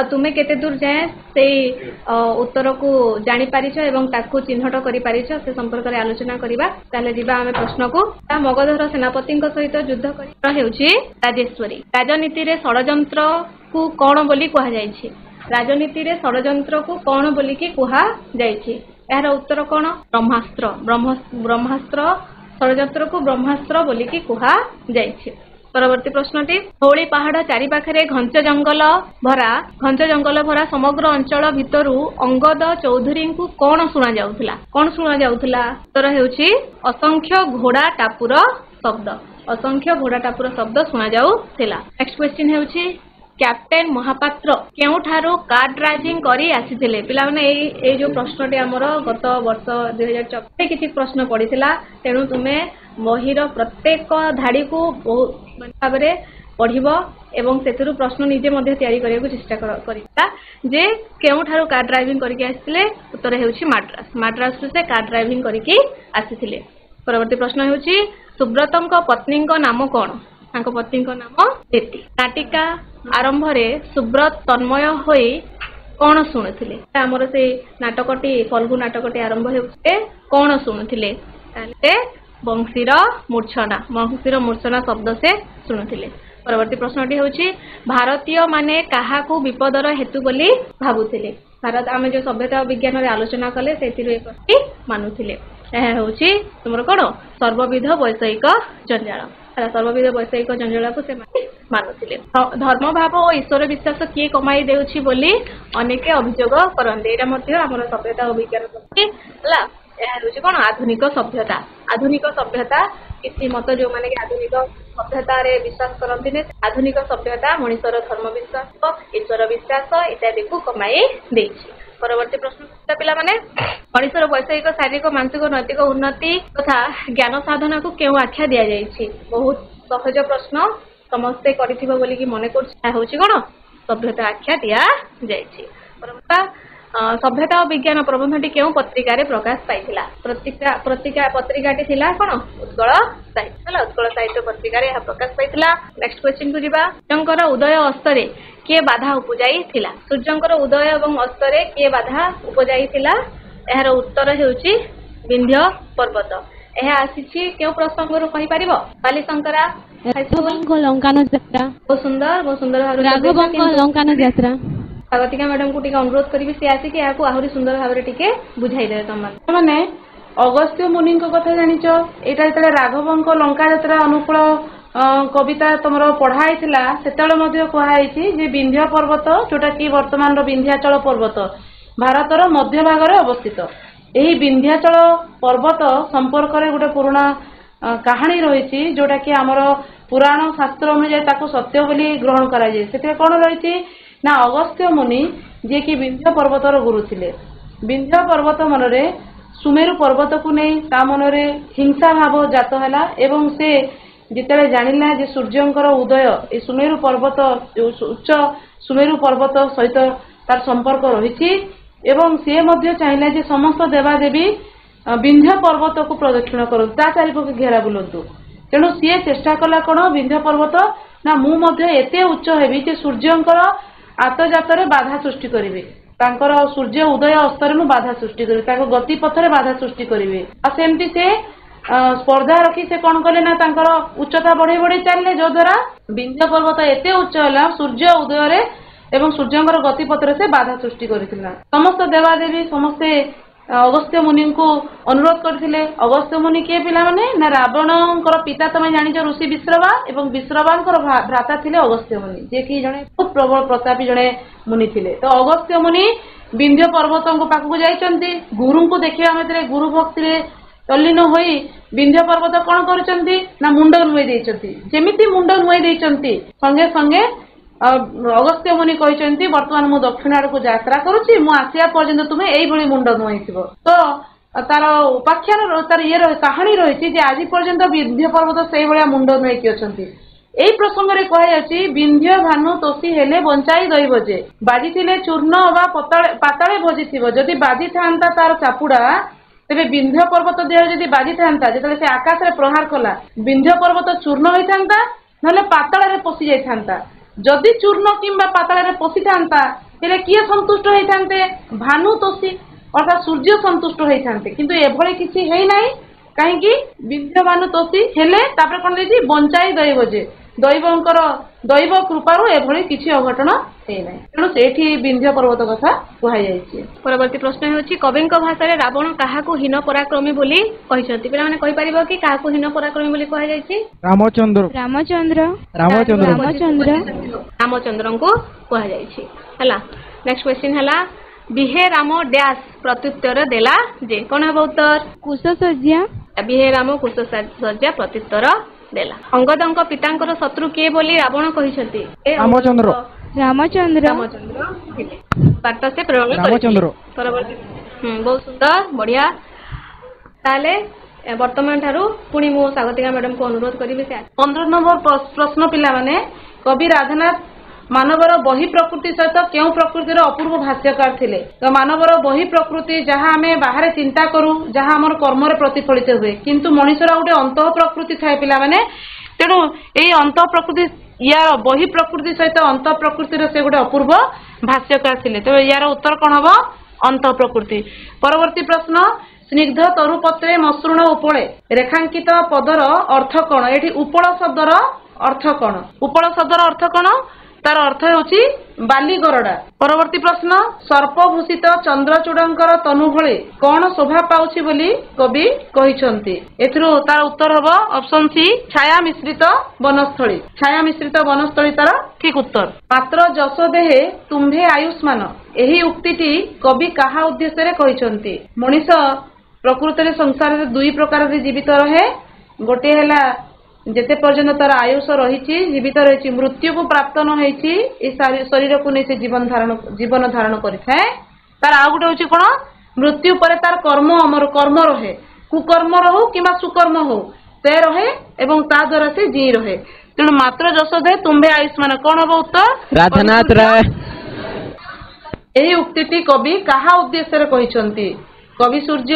तुमे केते दूर जाए से उत्तर को जानी पारिछ एवं ताकू चिन्हट करि पारिछ से संपर्क रे आलोचना करिबा। ताले जिबा आमे प्रश्न को मगधर सेनापति सहित युद्ध करिबा हेउछि राजेश्वरी। राजनीति रे षडयंत्र को कोन बोली कहा जायछि? राजनीति रे षडयंत्र को कोन बोली कि कहा जायछि? यार उत्तर कोन? ब्रह्मास्त्र। ब्रह्मास्त्र षडयंत्र को ब्रह्मास्त्र बोली कि कहा जायछि। परवर्ती प्रश्नटी धौली पहाड़ चारि पाखरे घंच जंगल भरा समग्र अंचल भितरु अंगद चौधुरी को कौन शुणा जाउथला? कौन शुणा जाउथला? उत्तर हेउछि असंख्य घोड़ा टापुर शब्द। असंख्य घोड़ा टापुर शब्द शुणा जाउथला। नेक्स्ट क्वेश्चन हेउछि कैप्टेन महापात्र केउठारु कार ड्राइविंग करी आसीथिले? पिला माने ए जो प्रश्नटी हमर गत वर्ष 2024 किछि प्रश्न पडिथिला, तेनु तुमे बहिर प्रत्येक धाड़ी को बहुत भाबरे पढ़िबो एवं सेतुरु प्रश्न निजे मध्ये तयारी करिया को चेष्टा करिता जे केउठारु कार ड्राइविंग करिके आसीथिले? उत्तर हेउछि माड्रास। माड्रास से कार ड्राइविंग करिके आसीथिले। परवर्ती प्रश्न हेउछि सुब्रतଙ୍କ पत्नीଙ୍କ नाम कोन? तांको पत्नीଙ୍କ नाम देती। नाटिका आरंभ रे सुब्रत तन्मय होई कोन शुणुथिले? हमर से नाटकटी फल्गु नाटकटी आरंभ हेउछि कोन शुणुथिले? ताले बंशीर मूर्छना शब्द से शुणुथिले। परवर्ती प्रश्नटी होछि भारतीय माने काहाकू विपदर हेतु बोली भाबुथिले? भारत आमे जो सभ्यता विज्ञान रे आलोचना कले सेतिरु एकटी मानुथिले। एहा होछि तुमर कोन? सर्वविध वैषयिक जंजाल। सर्वविध वैषयिक जंजाल को से मानुथिले। धर्म भाव और ईश्वर विश्वास किए कमाई देउछि बोली अनेके अभियोग करन्ते। एटा मध्ये हमर सभ्यता और विज्ञान हला कौन? आधुनिक सभ्यता। आधुनिक सभ्यता किसी मत जो माने आधुनिक सभ्यता रे विश्वास करती ने आधुनिक सभ्यता मनुष्यर धर्म विश्वास ईश्वर विश्वास इत्यादि को कमाई देछि। परवर्ती प्रश्न पिला माने मनुष्यर वैषयिक शारीरिक मानसिक नैतिक उन्नति तथा ज्ञान साधना को केउ आख्या दिया जायछि? बहुत सहज प्रश्न समस्ते करिथिबो बोली कि मने करछि होछि कोन? सभ्यता आख्या दिया जायछि। परवर्ती सभ्यता और विज्ञान प्रबंधटी केउ पत्रिका रे प्रकाश पाइथिला? पत्रिकाटी थिला कोन? उत्कल साहित्य। उत्कल साहित्य पत्रिका रे यह प्रकाश पाइथिला। नेक्स्ट क्वेश्चन को जिबा। सूर्यंकर उदय अस्त रे के बाधा उपजाई थिला? सूर्यंकर उदय एवं अस्त रे के बाधा उपजाई थिला? एहार उत्तर हेउछि विंध्य पर्वत। एहा आसीछि केउ प्रसंग रो कहि परिबो? बालीशंकरा राघवଙ୍କ लंकानो यात्रा। बहुत सुंदर राघवଙ୍କ लंकानो यात्रा। स्वागतिका मैडम को टिके अनुरोध करी से आसी कि याकू आहुरी सुंदर भाबरे टिके बुझाई दे माने अगस्त्य मुनि कथा जानिच एटा जेतले राघवଙ୍କ लंका यात्रा अनुकूल कविता तुमर पढ़ाई सेतले मध्य कहाई जे विंध्य पर्वत जोटा कि वर्तमान विंध्याचल पर्वत भारतर मध्य भाग अवस्थित। यही विंध्याचल पर्वत संपर्क में गोटे पुराना कहानी रही जोटा कि आमर पुराण शास्त्र अनुसार ताको सत्य बोली ग्रहण करा जाए। से कौन रही ना अगस्त्य मुनि जे कि विंध्य पर्वतर गुरु थिले। विंध्य पर्वत मनरे सुमेरु पर्वत को नहीं ता मनरे हिंसा भाव जात हैला एवं से जिते जानिला जे सूर्यंकर उदय ए सुमेरु पर्वत उच्च सुमेरु पर्वत सहित तार संपर्क रही एवं सी मध्य चाहिए जे समस्त देवादेवी विंध्य पर्वत को प्रदक्षिण कर चारिपक्षे घेरा बुलंतु। तेणु सी चेष्टा कला कौन विंध्य पर्वत ना मुझे एते उच्च हेबी जे सूर्यंकर आतजातर बाधा सृष्टि करेंगे। सूर्य उदय अस्तर बाधा सृष्टि करेंगे गति पथरे बाधा सृष्टि करेंगे। सेमती से स्पर्धा रखी से कौन कले ना उच्चता बढ़े बढ़े चलने जो द्वारा विंध्य पर्वत एते उच्च है सूर्य उदय एवं सूर्यंकर गतिपथरे से बाधा सृष्टि करथिला। समस्त देवादेवी समस्ते अगस्त्य मुनि को अनुरोध करथिले। अगस्त्य मुनि किए पिला माने ना रावणकर पिता तमे जानिछ ऋषि विश्रवा एवं विश्रवांकर भ्राता थिले अगस्त्य मुनि जे कि जने बहुत प्रबल प्रतापी जने मुनि थिले। तो अगस्त्य मुनि विंध्य पर्वतंको पाखକୁ जाइचंती गुरु को देखिबा मात्रे गुरु भक्ति रे तल्लीन होई विंध्य पर्वत कोन करचंती ना मुंड नुई देइचंती। जेमिति मुंड नुई देइचंती संगे संगे अगस्त्य मुनि कहते वर्तमान मु दक्षिण आड़ को यात्रा करुच्ची मु आसिया पर्यंत तुम्हें यही मुंड नुई थो। तो तार उपाख्यान तार ये कहानी रही आज पर्यंत विंध्य पर्वत से मुंड नुई अच्छा। यही प्रसंग में कहुच्छी विंध्य भानु तोषी हेले बंचाई दैव जे बाजी चूर्ण बा पाताले भोजी थी जदि बाजी था तार चापुड़ा तेरे विंध्य पर्वत देह जदि बाजी था जो से आकाश में प्रहार कला विंध्य पर्वत चूर्ण होता ना पाताल पशि जाता। जदि चूर्ण किंबा पाताल पशि था हेले किए संतुष्ट होइथान्ते भानुतोषी अर्थात सूर्य संतुष्ट होइथान्ते किंतु एभଳି କିଛି ହେଇ ନାହିଁ କାହିଁକି ବିନ୍ଧ୍ୟ ଭାनुतोषी ହେଲେ ତାପରେ କଣ ଦେଇଛି ବଞ୍ଚାଇ दैव जे दैवଙ୍କର दैव कृपाରୁ एभଳି କିଛି ଅଘଟଣ ହେଇ ନାହିଁ ତେଣୁ ସେଇଠି ବିନ୍ଧ୍ୟ ପର୍ବତ କଥା କୁହାଯାଇଛି। ପରବର୍ତ୍ତୀ ପ୍ରଶ୍ନ ହେଉଛି କବିଙ୍କ ଭାଷାରେ ରାବଣ କାହାକୁ ହୀନ ପରାକ୍ରମୀ ବୋଲି କହିଛନ୍ତି ପିଲାମାନେ କହିପାରିବ କି କାହାକୁ ହୀନ ପରାକ୍ରମୀ ବୋଲି କୁହାଯାଇଛି? ରାମଚନ୍ଦ୍ରଙ୍କୁ କୁହାଯାଇଛି ହେଲା। ନେକ୍ସଟ କ୍ୱେଶ୍ଚିନ୍ ହେଲା ବିହେ ରାମ ଡ୍ୟାସ୍ ପ୍ରତ୍ୟୁତ୍ତର ଦେଲା ଯେ କଣ ହେବ ଉତ୍ତର? କୁଶସଜ୍ଜା। ବିହେ ରାମ କୁଶସଜ୍ଜା ପ୍ରତ୍ୟୁତ୍ତର ଦେଲା। ଅଙ୍ଗଦଙ୍କ ପିତାଙ୍କର ଶତ୍ରୁ କିଏ ବୋଲି ରାବଣ କହିଛନ୍ତି? ରାମଚନ୍ଦ୍ର। ବାର୍ତ୍ତା ସେ ପ୍ରେରଣ କରିଥିଲେ। ପରବର୍ତ୍ତୀ ବହୁତ ସୁନ୍ଦର ବଢିଆ। ତାହେଲେ ବର୍ତ୍ତମାନ ଠାରୁ ପୁଣି ମୁଁ ସ୍ୱାଗତିକା ମ୍ୟାଡାମଙ୍କୁ ଅନୁରୋଧ କରିବି ସେ 15 ନମ୍ବର ପ୍ରଶ୍ନ ପିଲାମାନେ କବି ରାଧାନାଥ ମାନବର ବହି ପ୍ରକୃତି ସହିତ କେଉଁ ପ୍ରକୃତିର ଅପୂର୍ବ ଭାଷ୍ୟକାର ଥିଲେ? ତ ମାନବର ବହି ପ୍ରକୃତି ଯାହା ଆମେ ବାହାରେ ଚିନ୍ତା କରୁ ଯାହା ଆମର କର୍ମରେ ପ୍ରତିଫଳିତ ହୁଏ କିନ୍ତୁ ମଣିଷର ଗୋଟେ ଅନ୍ତଃ ପ୍ରକୃତି ଥାଏ ପିଲାମାନେ ତେଣୁ ଏଇ ଅନ୍ତଃ ପ୍ରକୃତି यार बही प्रकृति सहित अंत प्रकृति से गोटे अपूर्व भाष्यकार थे तो यार उत्तर कौन हम अंत प्रकृति। परवर्ती प्रश्न स्निग्ध तरुपत्रे मसृण उपले रेखांकित पदर अर्थ कौन? ये उपल शब्दर अर्थ कौन? उपल शब्दर अर्थ कौन? तार अर्थ होची बाली गरडा। परवर्ती प्रश्न सर्पभूषित चंद्रचूड़ंकर तनु भଳି कौन शोभा पाउछि बोली कवि कहिसंती? एथिरो तार उत्तर हबो ऑप्शन सी छाया मिश्रित वनस्थली। छाया मिश्रित वनस्थली तार ठीक उत्तर। मात्र जस देहे तुम्भे आयुष्मान एही उक्तिटी कवि काहा उद्देश्य रे कहिसंती? मनीष प्रकृति रे संसार रे दुई प्रकार रे जीवित रहे गोटे हैला जेते पर्यंत तार आयुष रही जीवित रही मृत्यु को प्राप्त न होती शरीर को नहीं से जीवन धारण करें तार आ गोटे हूँ कौन मृत्यु पर तार कर्म अमर कर्म रहे कुकर्म रहू कि सुकर्म हो से रहे एवं ता द्वारा से जी रहे तेणु मात्र जस दे तुम्भे आयुष्मान कौन हम उत्तर? राधानाथ राय। यही उक्ति कवि कहा उद्देश्य कही? कवि सूर्य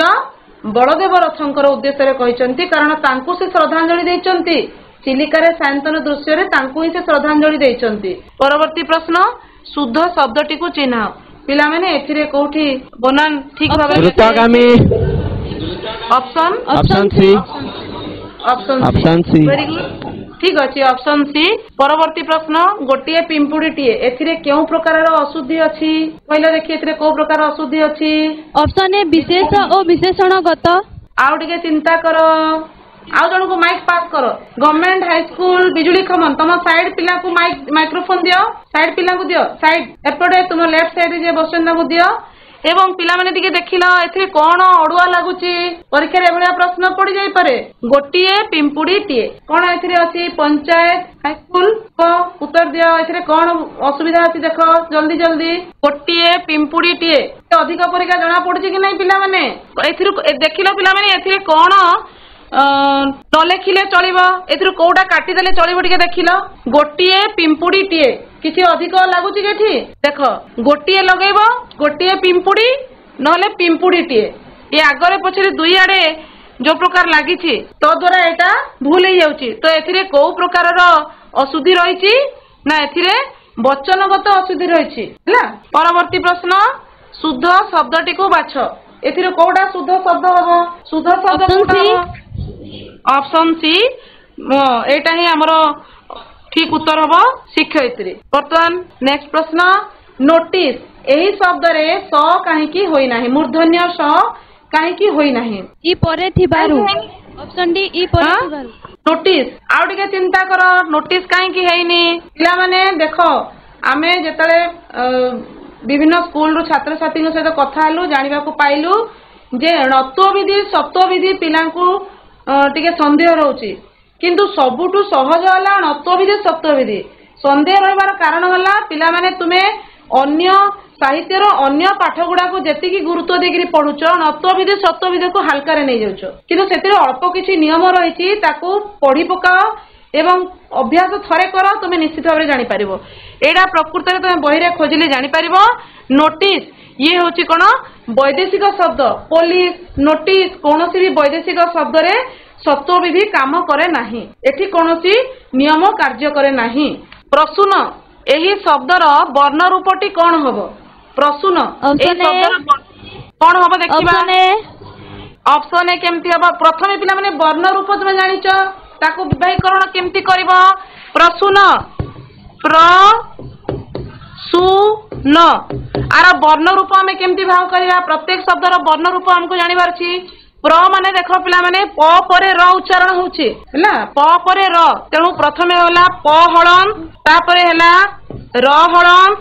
बलदेव रथंकर उद्देश्य कहते कारण तांकु से श्रद्धांजलि देइचंती चिलिकार सायंतन दृश्य रे तांकु ही से श्रद्धांजलि देइचंती। परवर्ती प्रश्न शुद्ध शब्दटी को चिन्ह पिला माने एथिरे कोठी बनान ठीक भाबे द्रुतगामी ऑप्शन सी वेरी गुड ठीक अछि ऑप्शन सी। परवर्ती प्रश्न गोटिए पिंपुड़ीटीए एथिरे केउ प्रकार अशुद्धि अछि पहिले देखि एथिरे को प्रकार अशुद्धि अछि? ऑप्शन ए विशेष और विशेषणगत। आउ टिके चिंता करो आउ जन को माइक पास करो गवर्नमेंट हाई स्कूल बिजुली खमन तुम साइड पिला को माइक्रोफोन दियो साइड पिला को दियो साइड एपटे तुम लेफ्ट साइड जे बसन को दियो एवं पिला माने टिके देखिलो एथिरे कोन अडुआ लागुची परीक्षा रे एभलिया प्रश्न पड़ी जाई पारे। गोटिए पिंपुड़ीटीए कोन एथिरे अछि पंचायत हाई स्कूल को उत्तर दियो एथिरे कोन असुविधा अछि देखो जल्दी जल्दी। गोटिए पिंपुड़ीटीए अधिक परीक्षा जणा पड़ुची कि नै पिला माने एथिरे देखिलो पिला माने एथिरे कोन न लेखिले चलिबो एथिरे कोउटा काटी देले चलिबो टिके देखिलो। गोटिए पिंपुड़ीटीए किसी अधिक लगुच देख गोटे लगेब गोटे पिंपुड़ी नहले पिंपुड़ीटीए ये आगरे पछरे दुई आड़े जो प्रकार लगी तो द्वारा एटा भूल हो जाउची तो एथिरे को प्रकार अशुद्धि रही ना एथिरे वचनगत अशुद्धि रही। परवर्ती प्रश्न शुद्ध शब्दटी को बाछ एथिरे कोडा शुद्ध शब्द हबो? शुद्ध शब्द ऑप्शन सी एटा ही हमरो ठीक उत्तर हम शिक्षयित्री। बर्तमान नेक्स्ट प्रश्न नोटिस यही शब्द रे स कहीं होई नाही मूर्धन्य स कहीं होई नाही? ई परे थिबारु ऑप्शन डी ई परे थिबारु नोटिस आउ टिके चिंता करो नोटिस कहीं हेनी पिला माने देखो आमे जेतले विभिन्न स्कूल रो छात्र छात्री सहित कथा हलु जानिबा को पाइलु जे णत्वविधि सत्वविधि पिलांकु टिके संदेह रहउची किंतु सबुठु सहज है णत्वविधि सत्वविधि सन्देह रहिबार कारण है पिला माने तुमे अन्य साहित्यर अन्य पाठ गुड़ा को जेतिकी गुरुत्व देकरी पढ़ुच णत्वविधि सत्वविधि को हल्का रे नहीं जाउछ किंतु सेतिर अल्प किछि नियम रहिछि ताकू पढ़ी पकाओ एवं अभ्यास थरे कर तुमे निश्चित भाव जानि पारिबो एडा प्रकृत रे तुमे बही रे खोजिले जानि पारिबो। नोटिस ये होछि कोन वैदेशिक शब्द पुलिस नोटिस कोनोसी भी वैदेशिक शब्द रे सत्वविधि काम करे नाही एठी कोनोसी नियम कार्य करे नाही। प्रसून ଏହି ଶବ୍ଦର ବର୍ଣ୍ଣ ରୂପଟି କଣ ହବ? ପ୍ରସୂନ। ଏହି Option A। ଶବ୍ଦର କଣ ହବ ଦେଖିବା। Option A। ऑप्शन ए केमती हबा? प्रथमे पिला माने वर्ण रूप तुम जानिच ताको विभागीकरण केमती करबो? प्रसून प्र सु न आर वर्ण रूप हमें केमती भाव करबा? प्रत्येक शब्दर वर्ण रूप हमको जानिबार छी। प्र माने देखो पिला माने प परे र उच्चारण होउची हैला, प परे र, तेणु प्रथमे होला प हळन, तापरे हैला र हळन,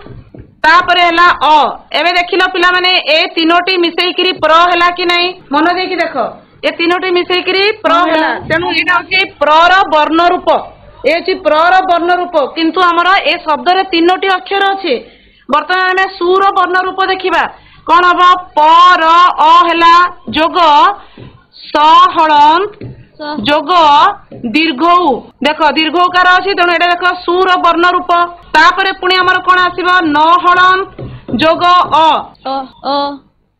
तापरे हैला अ। एबे देखिलो पिला माने ए तीनोटी मिसेइकरी प्र हैला कि नहीं? मन देकी देखो ए तीनोटी मिसेइकरी प्र हैला, तेणु एटा होची प्र र वर्ण रूप, ए होची प्र र वर्ण रूप। किंतु हमर ए शब्द रे तीनोटी अक्षर अछि। वर्तमान हमें सु र वर्ण रूप देखिबा। कोन हबो? प र अ हैला जोग स हळन जोग दीर्घ। देखो दीर्घकार अछि, तेणु एटा देखो सु र वर्ण रूप। तापरे पुणी हमर कोन आसीबो? न हळन जोग अ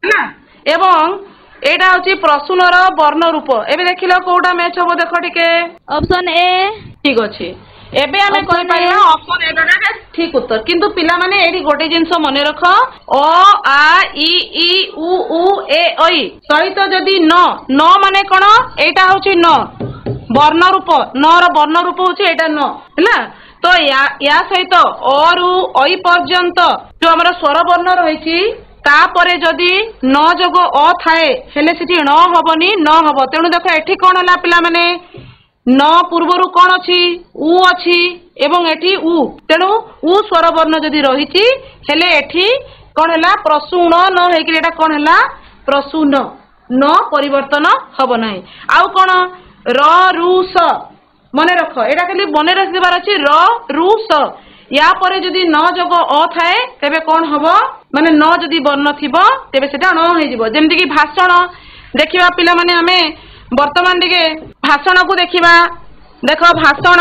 ना, एवं एटा होची प्रसूनर वर्ण रूप। एबे देखिलो कोउटा मैच हबो देखो टिके। Option A. ठीक अछि। एबे हमें Option कहि पारिबा A। ऑप्शन ए टा ठीक उत्तर। किंतु पिला माने एडी गोटे जिंस मने रख, अ आ इ उ उ ए ऐ सहित जदी न माने कोन? एटा होची न वर्ण रूप, न र वर्ण रूप होची एटा न हैला। तो या सहित अ रु ऐ पर्यंत जो हमर स्वर वर्ण रहिची, तापरे जदी न जोग अ थाए हेले सिटी न हबनी, न हब। तेणु देखो एठी कोन हला पिला माने न पूर्वरु कोन अछि? उ अछि एवं एठी उ, तेणु उ स्वर वर्ण जदी रहिची हेले एठी कोन हला? प्रसून न हेकि एटा कोन हला? प्रसून। न परिवर्तन हब नाही। आउ कोन? र रु स मने रख, एटा खाली मने रखिबार अछि। र रु स या परे जदी न जोग अ थाए तेबे कोन हबो? माने न जदी वर्ण थिबो तेबे सेटा न हे जिवो। जेमति कि भाषण देखिबा पिला माने हमें वर्तमान टिके भाषण को देखिबा। देखो भाषण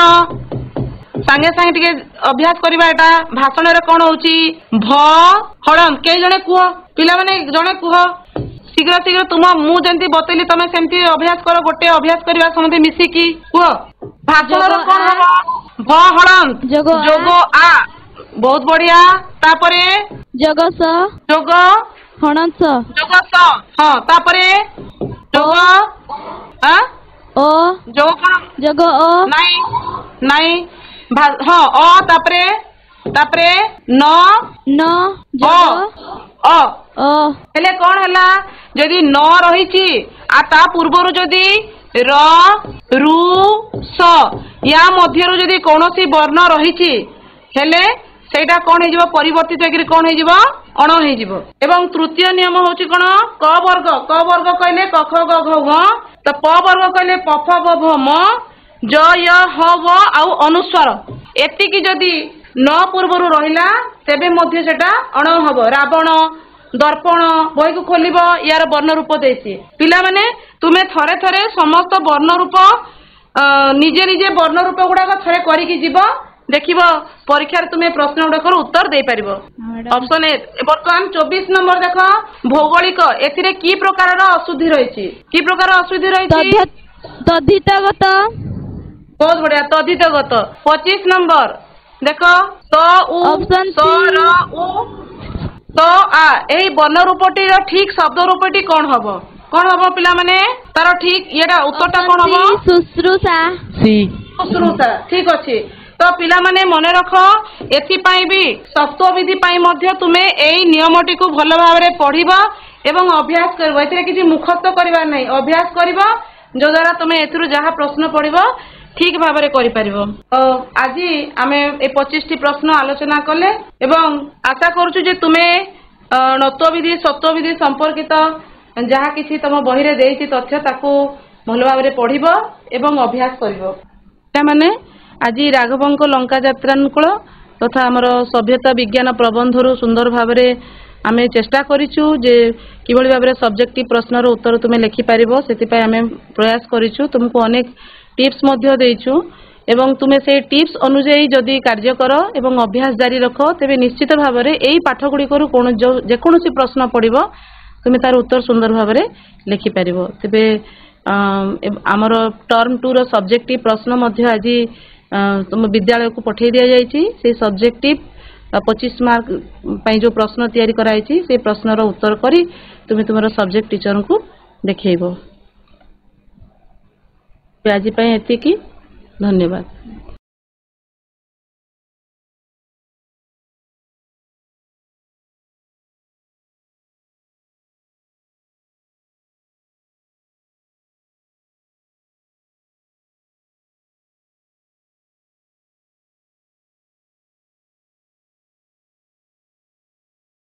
संगे संगे टिके अभ्यास करिबा। एटा भाषण रे कोन होउची? भ हळन के जने कुह पिला माने जने कुह शीघ्र शीघ्र तुम मु जंती बतैली तमे सेमती अभ्यास करो। गोटे अभ्यास करिबा समते मिसी की कुह भाषण रे कोन हबो? भ हळन जोग आ। बहुत बढ़िया। तापरे जोग स जोग हणन स जोग स, हां तापरे जोग आ ओ जोग कोन? जोग ओ नहीं नहीं हां अ तापरे न जोग अ ओ हेले कोन हला? जदी न रहिची आ ता पूर्वरु जदी र रु स या मध्यरु जदी कोनोसी वर्ण रहिची हेले सेटा कोन हे जिवो? परिवर्तित हेकि कोन हे जिवो? अण हे जिवो। एवं तृतीय नियम होची कोन? क वर्ग कहले क ख ग घ घ, तो प वर्ग कहले प फ ब भ म ज य ह व आउ अनुस्वार। एतिकी जदी न पूर्वरु रहिला तेबे मध्य सेटा अण हबो। रावण दर्पण बही को खोलिब यार वर्ण रूप देसी। पिला माने तुमे थरे थरे समस्त वर्ण रूप निजे निजे वर्ण रूप गुडा थरे करिकी जीव। देखिबो परीक्षा तुमे प्रश्न गुडकर उत्तर दे परिबो। ऑप्शन ए वर्तमान 24 नंबर देखो भौगोलिक। एथिरे की प्रकार अशुद्धि रहिछि? की प्रकार अशुद्धि रहिछि? तद्धितगत। बहुत बढ़िया। तद्धितगत। 25 नंबर देखो त उ ऑप्शन त र उ त आ एही वर्ण रूपटी रो ठीक शब्द रूपटी कोन हबो? कोन हबो पिला माने? तारो ठीक येडा उत्तरटा कोन हबो? शुश्रूषा। सी शुश्रूषा। ठीक अछि। तो पिला माने मने रख, एथि पाई भी सप्तम विधि पाई मध्य तुमे एई नियमटी को भलो भाबरे पढिबा एवं अभ्यास करबो। एथिरे किछि मुखस्त करबा नै, अभ्यास करबो जो द्वारा तुमे एथिरु जहा प्रश्न पढिबो ठीक भाबरे करि परिबो। आज आमे ए 25 टी प्रश्न आलोचना कले एवं आशा करूछु जे तुमे नत्व विधि सप्तम विधि संपर्कित जहा किछि तम बही रे देइछि तथ्य ताकू भलो भाबरे पढिबो एवं अभ्यास करबो। ता माने आज राघवंक लंका यात्रानुकूल तथा आमर सभ्यता विज्ञान प्रबंधरु सुंदर भावरे आमे चेष्टा करिछु जे किभଳି भाबरे सब्जेक्टिव प्रश्नर उत्तर तुमे लिखि पारिबो। सेति पय आमे प्रयास करिछु। तुमको अनेक टिप्स मध्य देइछु एवं तुमे से टिप्स अनुसार जदि कार्य कर एवं अभ्यास जारी रख तेबे निश्चित भावरे एई पाठ गुडी करू कोन जे कोनोसी प्रश्न पडिबो तुमे तार उत्तर सुंदर भावरे लिखि पारिबो। तेबे आमर टर्म 2 रो सब्जेक्टिव प्रश्न मध्य आज तुम विद्यालय को पठे दिया जाइछि। से सब्जेक्टिव 25 मार्क जो प्रश्न तैयारी कराई से प्रश्नर उत्तर करी तुम तुम सब्जेक्ट टीचर को देखो। आज एति धन्यवाद।